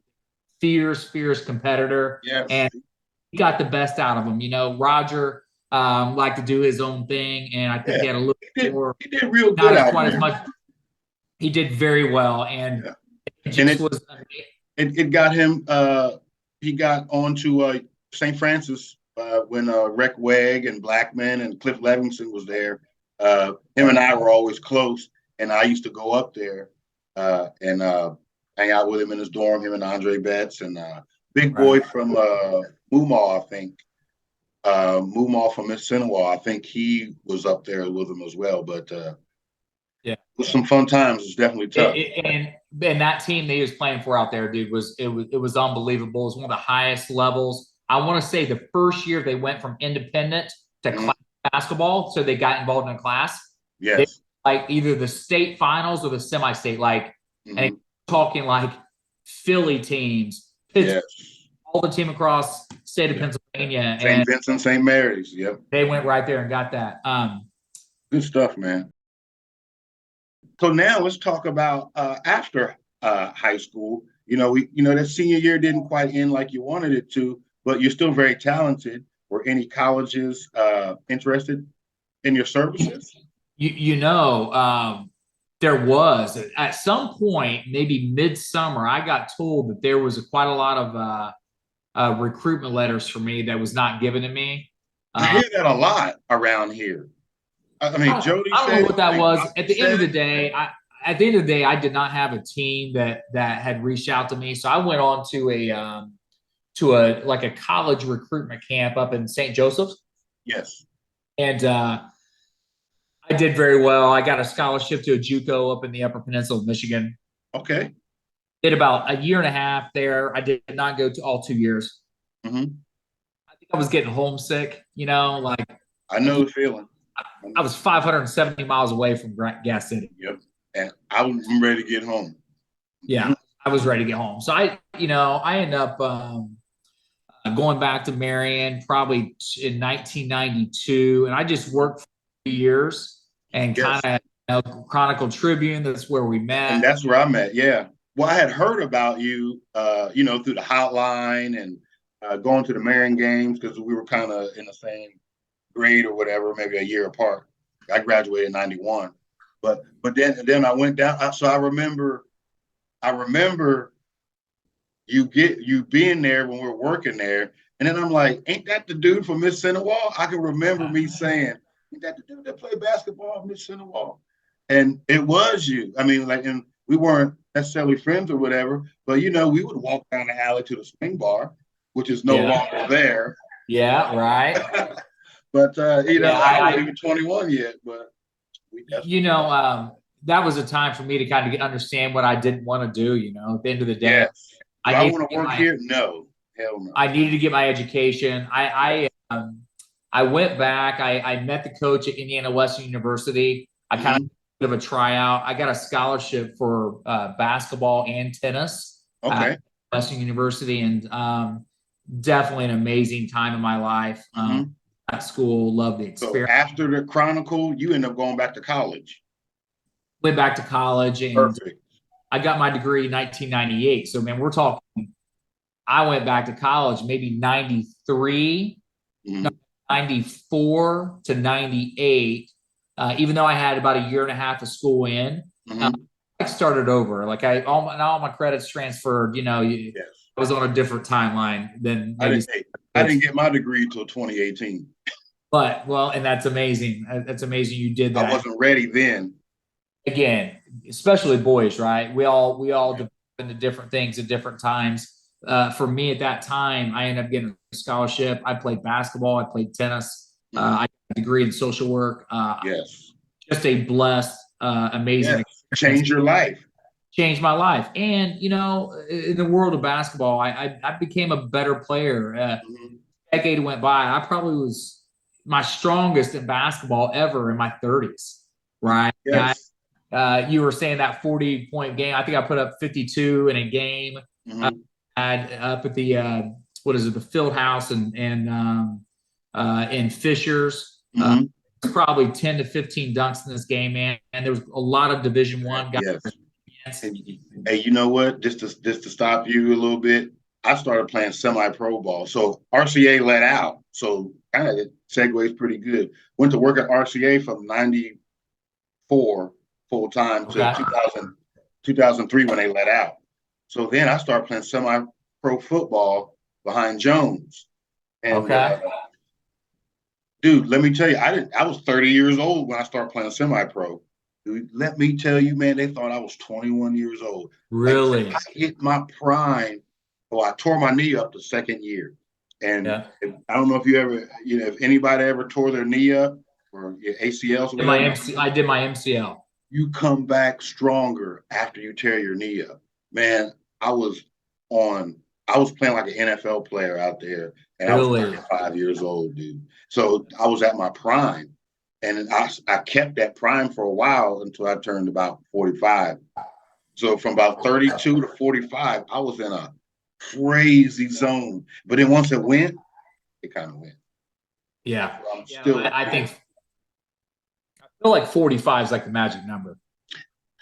fierce competitor. Yes. And he got the best out of them. Roger liked to do his own thing, and I think he had a little more. He did real good. Not quite as much. He did very well, and it got him. He got on to St. Francis when Rec Wegg and Blackman and Cliff Levinson was there. Him and I were always close, and I used to go up there and hang out with him in his dorm. Him and Andre Betts and Big Boy from Moomaw, I think. Moomaw from Mississinewa, I think he was up there with him as well. But it was some fun times. It's definitely tough. And that team that he was playing for out there, dude, was unbelievable. It was one of the highest levels. I want to say the first year they went from independent to class basketball, so they got involved in a class. Yes. They, like either the state finals or the semi-state, and talking like Philly teams, Pittsburgh, all the team across state of Pennsylvania, St. and Vincent, St. Mary's. Yep. they went right there and got that. Good stuff, man. So now let's talk about after high school. That senior year didn't quite end like you wanted it to, but you're still very talented. Were any colleges interested in your services? There was at some point, maybe midsummer, I got told that there was quite a lot of recruitment letters for me that was not given to me. I hear that a lot around here. I mean, Jody I don't said, know what that was. At the end of the said, day, I did not have a team that had reached out to me. So I went on to a college recruitment camp up in St. Joseph's, yes. and I did very well. I got a scholarship to a JUCO up in the Upper Peninsula of Michigan. Okay. Did about a year and a half there. I did not go to all 2 years. Mm-hmm. I think I was getting homesick. Like I know the feeling. I was 570 miles away from Gas City. Yep. And I'm ready to get home. Yeah, I was ready to get home. So I ended up going back to Marion probably in 1992, and I just worked for 3 years and kind of Chronicle Tribune. That's where we met. And that's where I met. Yeah. Well, I had heard about you, through the hotline and going to the Marion games because we were kind of in the same grade or whatever, maybe a year apart. I graduated in 91. But then I went down. So I remember you being there when we were working there. And then I'm like, ain't that the dude from Mississinewa? I can remember me saying, ain't that the dude that played basketball at Mississinewa? And it was you. I mean, and we weren't necessarily friends or whatever, but we would walk down the alley to the swing bar, which is no longer there. Yeah, right. But I wasn't even 21 yet, but that was a time for me to kind of understand what I didn't want to do. At the end of the day, yes. I want to work here. No, hell no. I needed to get my education. I went back. I met the coach at Indiana Western University. I kind of did a tryout. I got a scholarship for basketball and tennis. Okay. At Western University, and definitely an amazing time in my life. At school, loved the experience. So after the Chronicle, you end up going back to college. Went back to college, and perfect. I got my degree in 1998. So, man, we're talking. I went back to college maybe 93, 94 to 98. Even though I had about a year and a half of school in, I started over. Like all my credits transferred. I was on a different timeline than I didn't get my degree until 2018. And that's amazing. That's amazing you did that. I wasn't ready then. Again, especially boys, right? We all develop into different things at different times. For me at that time, I ended up getting a scholarship. I played basketball. I played tennis. I got a degree in social work. Just a blessed, amazing experience. Change your life. Changed my life. And, in the world of basketball, I became a better player. A decade went by. I probably was my strongest in basketball ever in my 30s, right? Yes. You were saying that 40-point game. I think I put up 52 in a game. Had up at the the field house and in Fishers. Probably 10 to 15 dunks in this game, man. And there was a lot of Division I guys. Yes. Hey, you know what? Just to stop you a little bit, I started playing semi-pro ball. So RCA let out. So kind of it segues pretty good. Went to work at RCA from 94 full time to 2003 when they let out. So then I started playing semi-pro football behind Jones. And dude, let me tell you, I was 30 years old when I started playing semi-pro. Dude, let me tell you, man, they thought I was 21 years old. Really? I hit my prime. Well, I tore my knee up the second year. And I don't know if you ever, if anybody ever tore their knee up or your ACLs or whatever. I did my MCL. You come back stronger after you tear your knee up. Man, I was playing like an NFL player out there, and I was 35 years old, dude. So I was at my prime, and I kept that prime for a while until I turned about 45. So from about 32 to 45, I was in a crazy zone. But then once it went, it kind of went. Yeah. I'm still, I think I feel like 45 is like the magic number.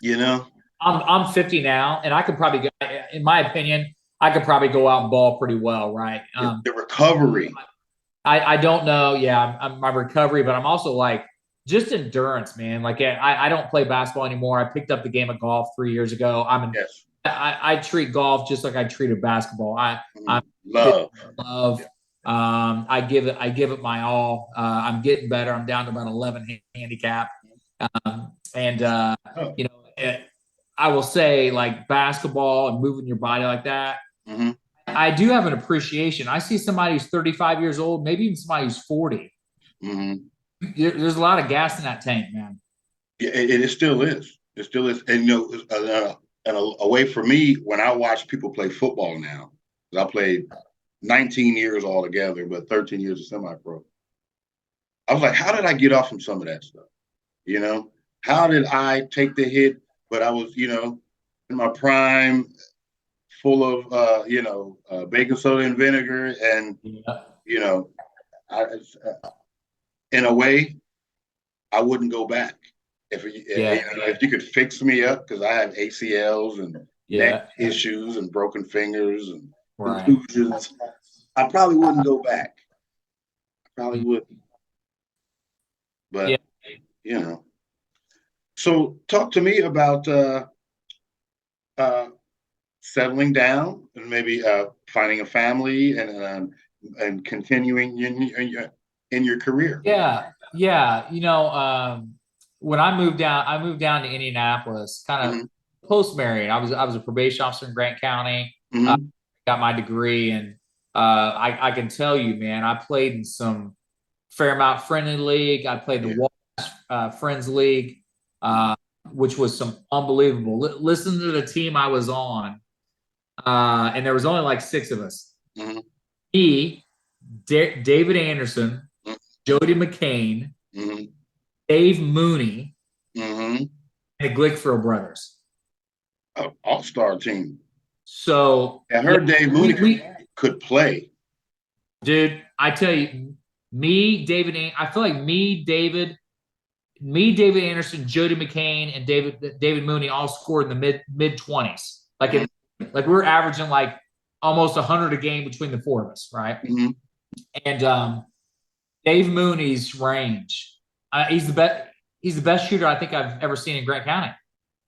you know, I'm 50 now, and I could probably go, in my opinion, I could probably go out and ball pretty well, right? the recovery. I don't know. Yeah, I'm my recovery, but I'm also like just endurance, man. Like I don't play basketball anymore. I picked up the game of golf 3 years ago. Yes. I treat golf just like I treated basketball. I'm Love. love. I give it my all. I'm getting better. I'm down to about 11 handicap, and Oh. you know, I will say like basketball and moving your body like that. Mm-hmm. I do have an appreciation. I see somebody who's 35 years old, maybe even somebody who's 40. Mm-hmm. There's a lot of gas in that tank, man. Yeah, it still is. It still is. And away from me, when I watch people play football now, because I played 19 years altogether, but 13 years of semi-pro. I was like, how did I get off from some of that stuff? You know, how did I take the hit? But I was, in my prime, full of, baking soda and vinegar, and you know, I, in a way, I wouldn't go back. If you could fix me up, because I have ACLs and neck issues and broken fingers and contusions, I probably wouldn't go back. I probably wouldn't. But so talk to me about settling down and maybe finding a family and continuing in your career. Yeah. When I moved down to Indianapolis, kind of post Marion. I was a probation officer in Grant County. Got my degree, and I can tell you, man, I played in some Fairmount Friendly League. I played the Walsh Friends League, which was some unbelievable. Listen to the team I was on, and there was only like 6 of us. Me, David Anderson, Jody McCain, Dave Mooney, and the Glickfield brothers. All-star team. So I heard Dave Mooney could play. Dude, I tell you, I feel like David Anderson, Jody McCain, and David Mooney all scored in the mid 20s. Like we were averaging like almost 100 a game between the 4 of us, right? And Dave Mooney's range, he's the best shooter I think I've ever seen in Grant County.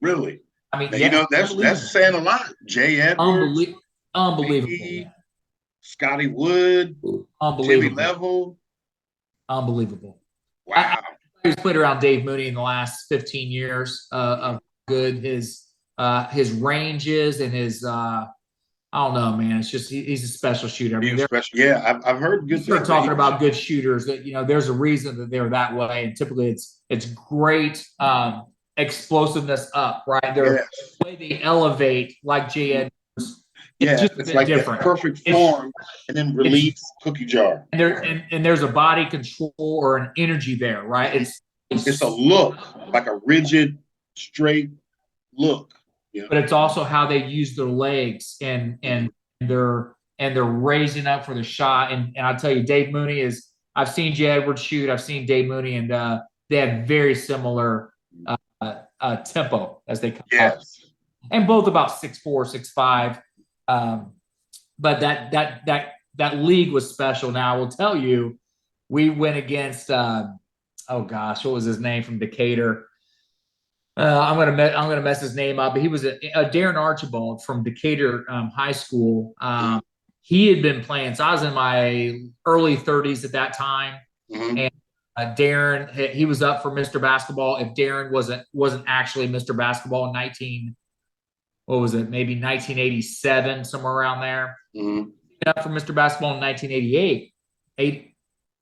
Really? I mean, that's saying a lot. Jay Edwards, unbelievable. Scotty Wood, Jimmy Level. Unbelievable. Wow. He's played around Dave Mooney in the last 15 years of good his ranges and his I don't know, man. It's just he's a special shooter. I mean, I've heard good. Start talking about good shooters that there's a reason that they're that way, and typically it's great explosiveness up, right? The way they elevate, like Jay Edwards. It's like different. Perfect form, and then release cookie jar. And there's a body control or an energy there, right? It's a look, like a rigid, straight look. But it's also how they use their legs and they're raising up for the shot. And I'll tell you, Dave Mooney I've seen Jay Edwards shoot. I've seen Dave Mooney, and they have very similar tempo as they come up. And both about 6'4", 6'5". But that league was special. Now I will tell you, we went against what was his name from Decatur? I'm gonna mess his name up, but he was a Darren Archibald from Decatur High School. He had been playing, so I was in my early 30s at that time, and Darren, he was up for Mr. Basketball. If Darren wasn't actually Mr. Basketball in maybe 1987, somewhere around there. Up for Mr. Basketball in 1988.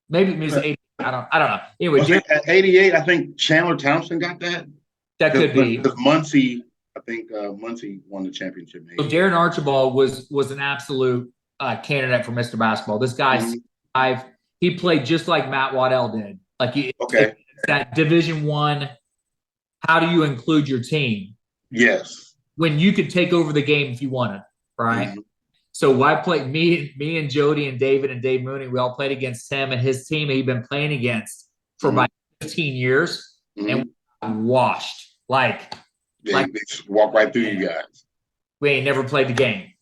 Maybe it was 80. I don't know. Anyway, at 88, I think Chandler Thompson got that. That could be because Muncie. I think Muncie won the championship. So Darren Archibald was an absolute candidate for Mr. Basketball. This guy, he played just like Matt Waddell did. Like that Division I. How do you include your team? Yes. When you could take over the game if you wanted, right? So I played me and Jody and David and Dave Mooney. We all played against him and his team. He'd been playing against for about 15 years, and we washed They just walk right through you guys. We ain't never played the game.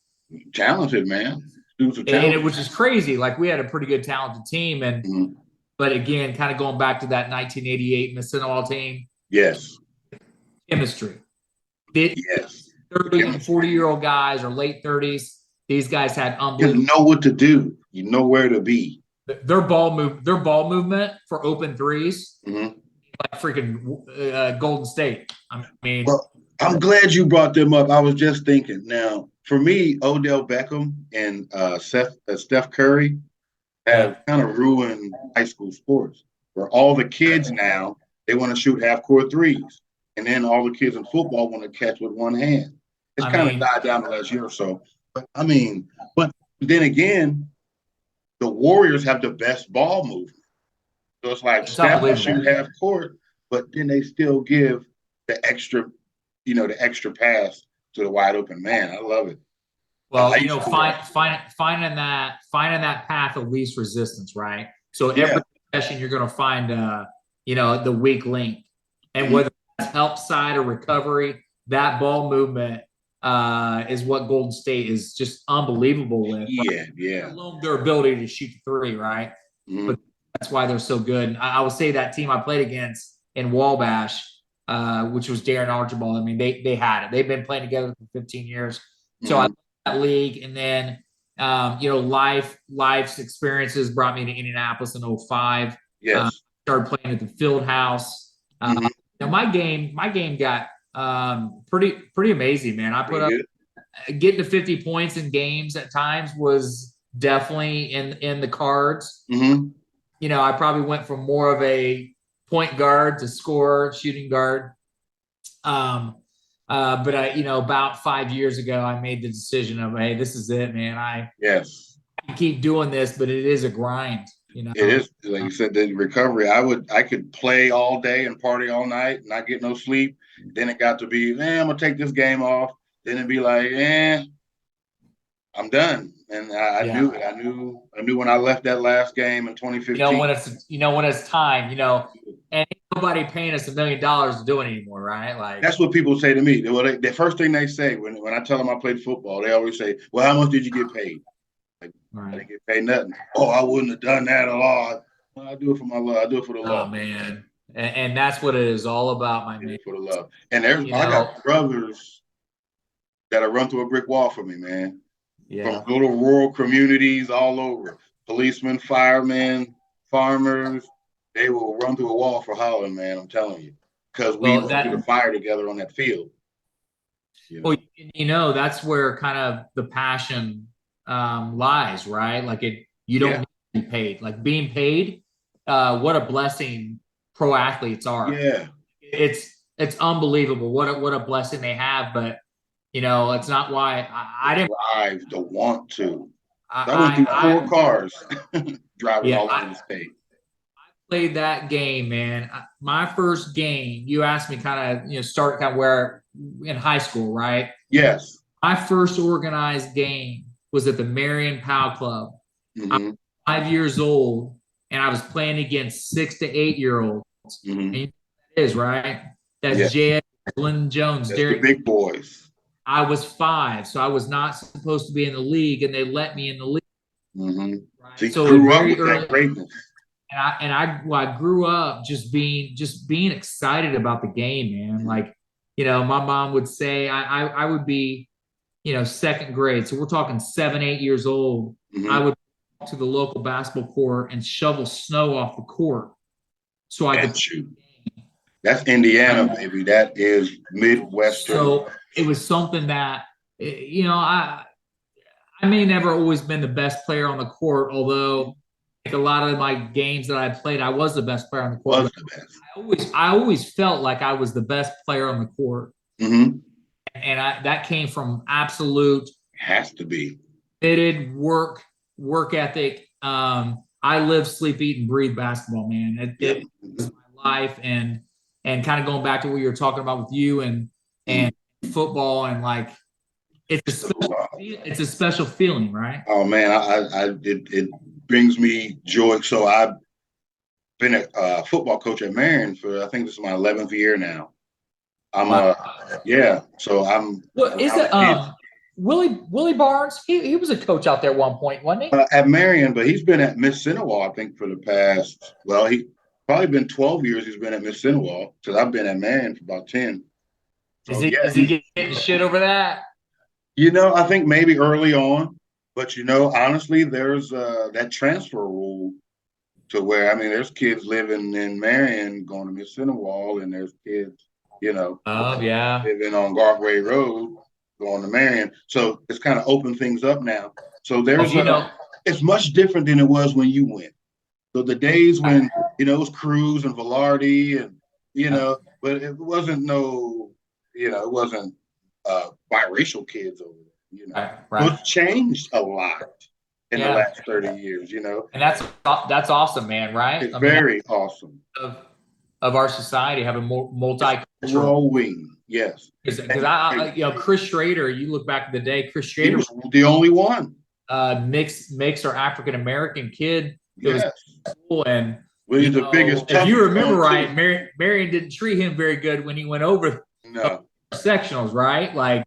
Talented, man. Dudes are talented. And it was just crazy. Like we had a pretty good talented team, and but again, kind of going back to that 1988 Mississinewa team. Yes. Chemistry. Yes. 30 and 40-year-old guys or late 30s. These guys had unbelievable. You know what to do. You know where to be. Their ball movement for open threes, like freaking Golden State. I mean, well, I'm glad you brought them up. I was just thinking. Now, for me, Odell Beckham and Steph Curry have kind of ruined high school sports, where all the kids now, they want to shoot half-court threes. And then all the kids in football want to catch with one hand. It's kind of died down the last year or so. But then again, the Warriors have the best ball movement. So it's like Steph will shoot half court, but then they still give the extra pass to the wide open man. I love it. Well, finding that path of least resistance, right? So every session you're going to find the weak link, and whether it's help side or recovery, that ball movement is what Golden State is just unbelievable with. Yeah. Alone their ability to shoot the three, right? But that's why they're so good. And I would say that team I played against in Wabash, which was Darren Archibald. I mean, they had it. They've been playing together for 15 years. So I love that league. And then life's experiences brought me to Indianapolis in 2005. Yes. Started playing at the Field House. My game got pretty amazing, man. I put up getting to 50 points in games at times was definitely in the cards. I probably went from more of a point guard to scorer, shooting guard. But about 5 years ago, I made the decision of, hey, this is it, man. I can keep doing this, but it is a grind. It is, like you said, the recovery. I could play all day and party all night, not get no sleep. Then it got to be, I'm gonna take this game off. Then it'd be like, I'm done. And I knew it. I knew when I left that last game in 2015. When it's time, and nobody paying us $1 million to do it anymore, right? Like that's what people say to me. Well, the first thing they say when I tell them I played football, they always say, "Well, how much did you get paid?" I didn't get paid nothing. Oh, I wouldn't have done that a lot. I do it for my love. I do it for the love. Oh, man. And that's what it is all about, my man. For the love. And I got brothers that'll run through a brick wall for me, man. From little rural communities all over. Policemen, firemen, farmers. They will run through a wall for Holland, man. I'm telling you. Because we went through the fire together on that field. Well, that's where kind of the passion lies, right? Like you don't need to be paid. Like being paid, what a blessing pro athletes are. Yeah. It's unbelievable what a blessing they have, but it's not why I didn't drive to want to. I went through 4 cars driving all over the state. I played that game, man. My first game, you asked me kind of, start kind of where in high school, right? Yes. My first organized game was at the Marion Pow Club. I was 5 years old, and I was playing against 6 to 8 year olds. And that is right. That's Jed, Glenn Jones, Derek, the big boys. I was 5, so I was not supposed to be in the league, and they let me in the league. Right? So grew up with that greatness. And I grew up just being excited about the game, man. Like, my mom would say I would be, second grade. So we're talking 7, 8 years old. I would walk to the local basketball court and shovel snow off the court. So I could shoot. That's Indiana, baby. That is Midwestern. So it was something that, I may never always been the best player on the court, although like a lot of my games that I played, I was the best player on the court. Was the best. I always felt like I was the best player on the court. And that came from absolute has to be committed work ethic. I live, sleep, eat, and breathe basketball, man. It was my life, and kind of going back to what you were talking about with you and football, and like it's a special feeling, right? Oh man, it brings me joy. So I've been a football coach at Marion for I think this is my 11th year now. I'm Wow. yeah, so I'm Well, is around it the kids Willie Barnes? He was a coach out there at one point, wasn't he? at Marion, but he's been at Mississinewa I think for the past he probably been 12 years. He's been at Mississinewa because I've been at Marion for about 10. So yeah, Is he getting shit over that? I think maybe early on, but honestly, there's that transfer rule to where I mean, there's kids living in Marion going to Mississinewa, and there's kids, Oh yeah. living on Garthway Road going to Marion. So it's kind of opened things up now. So Oh, there's it's much different than it was when you went. So the days when it was Cruz and Velarde and but it wasn't it wasn't biracial kids over there. So right. it's changed a lot in the last 30 years. And that's awesome, man. Right? It's very awesome. Of our society having more multicultural. Growing, yes. Because Chris Schrader, you look back in the day, Chris Schrader he was the only one. Mixed or African American kid. Yes. Was cool. And he's the biggest. If you remember right, Marion didn't treat him very good when he went over sectionals, right? Like,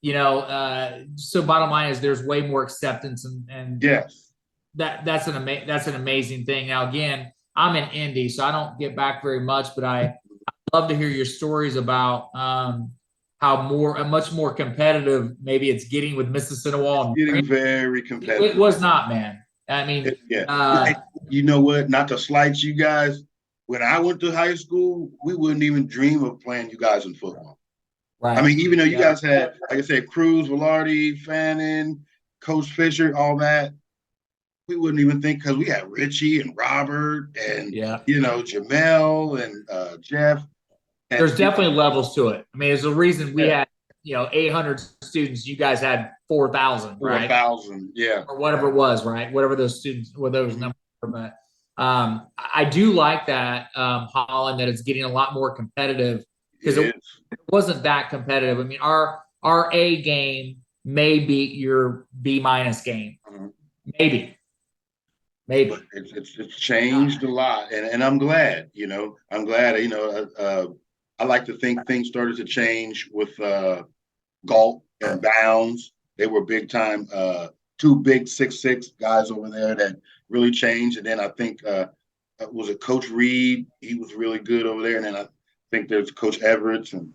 so bottom line is there's way more acceptance and yes, that's an amazing thing. Now again, I'm in Indy, so I don't get back very much, but I love to hear your stories about how much more competitive maybe it's getting with Mississinewa. It's getting very competitive. It was not, man. I mean, you know what? Not to slight you guys. When I went to high school, we wouldn't even dream of playing you guys in football. Right. I mean, even though you guys had, like I said, Cruz, Velarde, Fannin, Coach Fisher, all that, we wouldn't even think because we had Richie and Robert and Jamel and Jeff. And there's definitely levels to it. I mean, there's a reason we had 800 students. You guys had 4,000, right? 4,000, yeah, or whatever it was, right? Whatever those students, what those numbers were. But I do like that Holland, that it's getting a lot more competitive because it wasn't that competitive. I mean, our A game may beat your B- game, maybe. But it's changed a lot, and I'm glad. I'm glad. I like to think things started to change with Galt and Bounds. They were big time, two big 6'6" guys over there that really changed. And then I think was it Coach Reed? He was really good over there. And then I think there's Coach Everett, and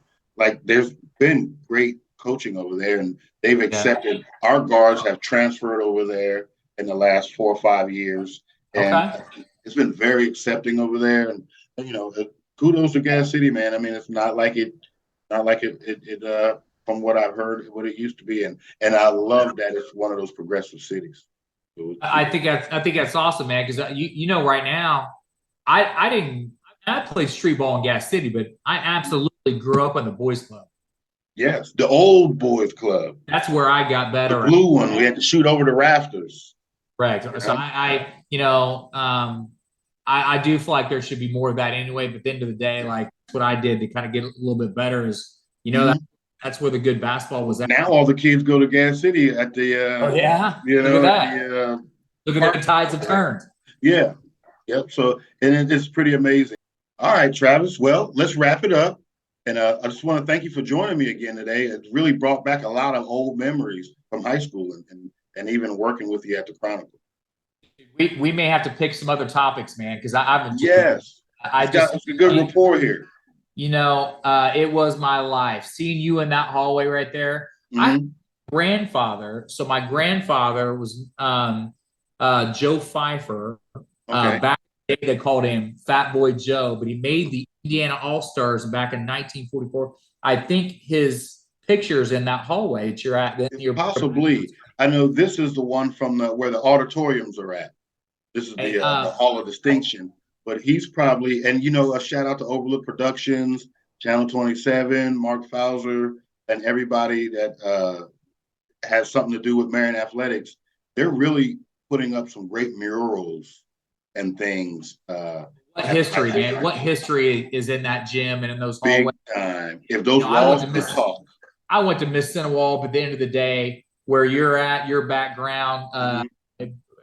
there's been great coaching over there, and they've accepted. Our guards have transferred over there in the last 4 or 5 years, and it's been very accepting over there. And kudos to Gas City, man. I mean, it's not like it from what I've heard, what it used to be, and I love that it's one of those progressive cities. So I think that's awesome, man. Because right now, I played street ball in Gas City, but I absolutely grew up in the boys club. Yes, the old boys club. That's where I got better. The blue one, we had to shoot over the rafters. Right. So I do feel like there should be more of that anyway. But at the end of the day, like what I did to kind of get a little bit better is, that's where the good basketball was at. Now all the kids go to Gas City at the look at that. Look at the tides have turned. Yeah. Yep. So and it's pretty amazing. All right, Travis. Well, let's wrap it up. And I just want to thank you for joining me again today. It really brought back a lot of old memories from high school and even working with you at the Chronicle. We may have to pick some other topics, man, because I've enjoyed it's a good rapport here. It was my life seeing you in that hallway right there. Mm-hmm. So my grandfather was Joe Pfeiffer. Back in the day, they called him Fat Boy Joe, but he made the Indiana All-Stars back in 1944. I think his picture's in that hallway that you're at. Possibly. I know this is the one from where the auditoriums are at. This is the Hall of Distinction. But he's probably, and a shout out to Overlook Productions, Channel 27, Mark Fauser, and everybody that has something to do with Marion Athletics. They're really putting up some great murals and things. What history, man? What history is in that gym and in those big hallways? Time. If those walls could talk. I went to Mississinewa, but at the end of the day, where you're at, your background,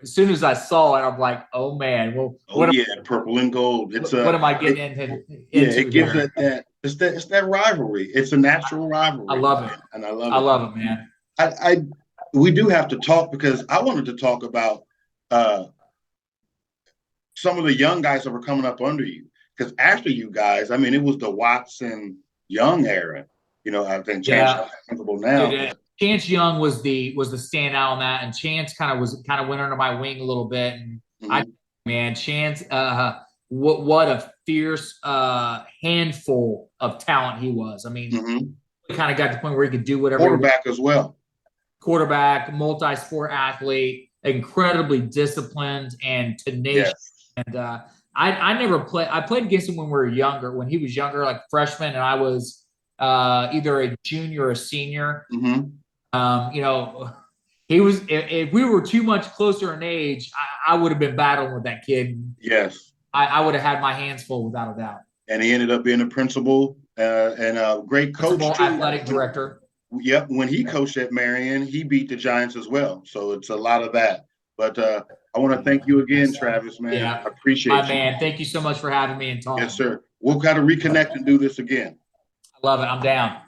as soon as I saw it, I'm like, oh man, well, Oh yeah, purple and gold. what am I getting it into gives here? it's that rivalry. It's a natural I rivalry, love it. and I love I it. love it, man. I we do have to talk because I wanted to talk about uh, some of the young guys that were coming up under you. Because after you guys, I mean, it was the Watson Young era. You know, I think Chance Yeah, comfortable now. dude. Chance Young was the standout on that, and Chance kind of went under my wing a little bit. And I, Mm-hmm. man, Chance, what a fierce handful of talent he was. I mean, Mm-hmm. he kind of got to the point where he could do whatever he wanted. Quarterback as well. Quarterback, multi-sport athlete, incredibly disciplined and tenacious. Yes. And I never played. I played against him when we were younger, when he was younger, like freshman, and I was either a junior or a senior. Mm-hmm. You know, he was. If we were too much closer in age, I would have been battling with that kid. Yes. I would have had my hands full without a doubt. And he ended up being a principal and a great coach Principal, too. athletic director. Yep, when he coached at Marion, he beat the Giants as well. So it's a lot of that. But I want to thank you again, Travis, man. Yeah, I appreciate my you. man. Thank you so much for having me and talking. Yes, sir. We'll kind of reconnect and do this again. I love it. I'm down.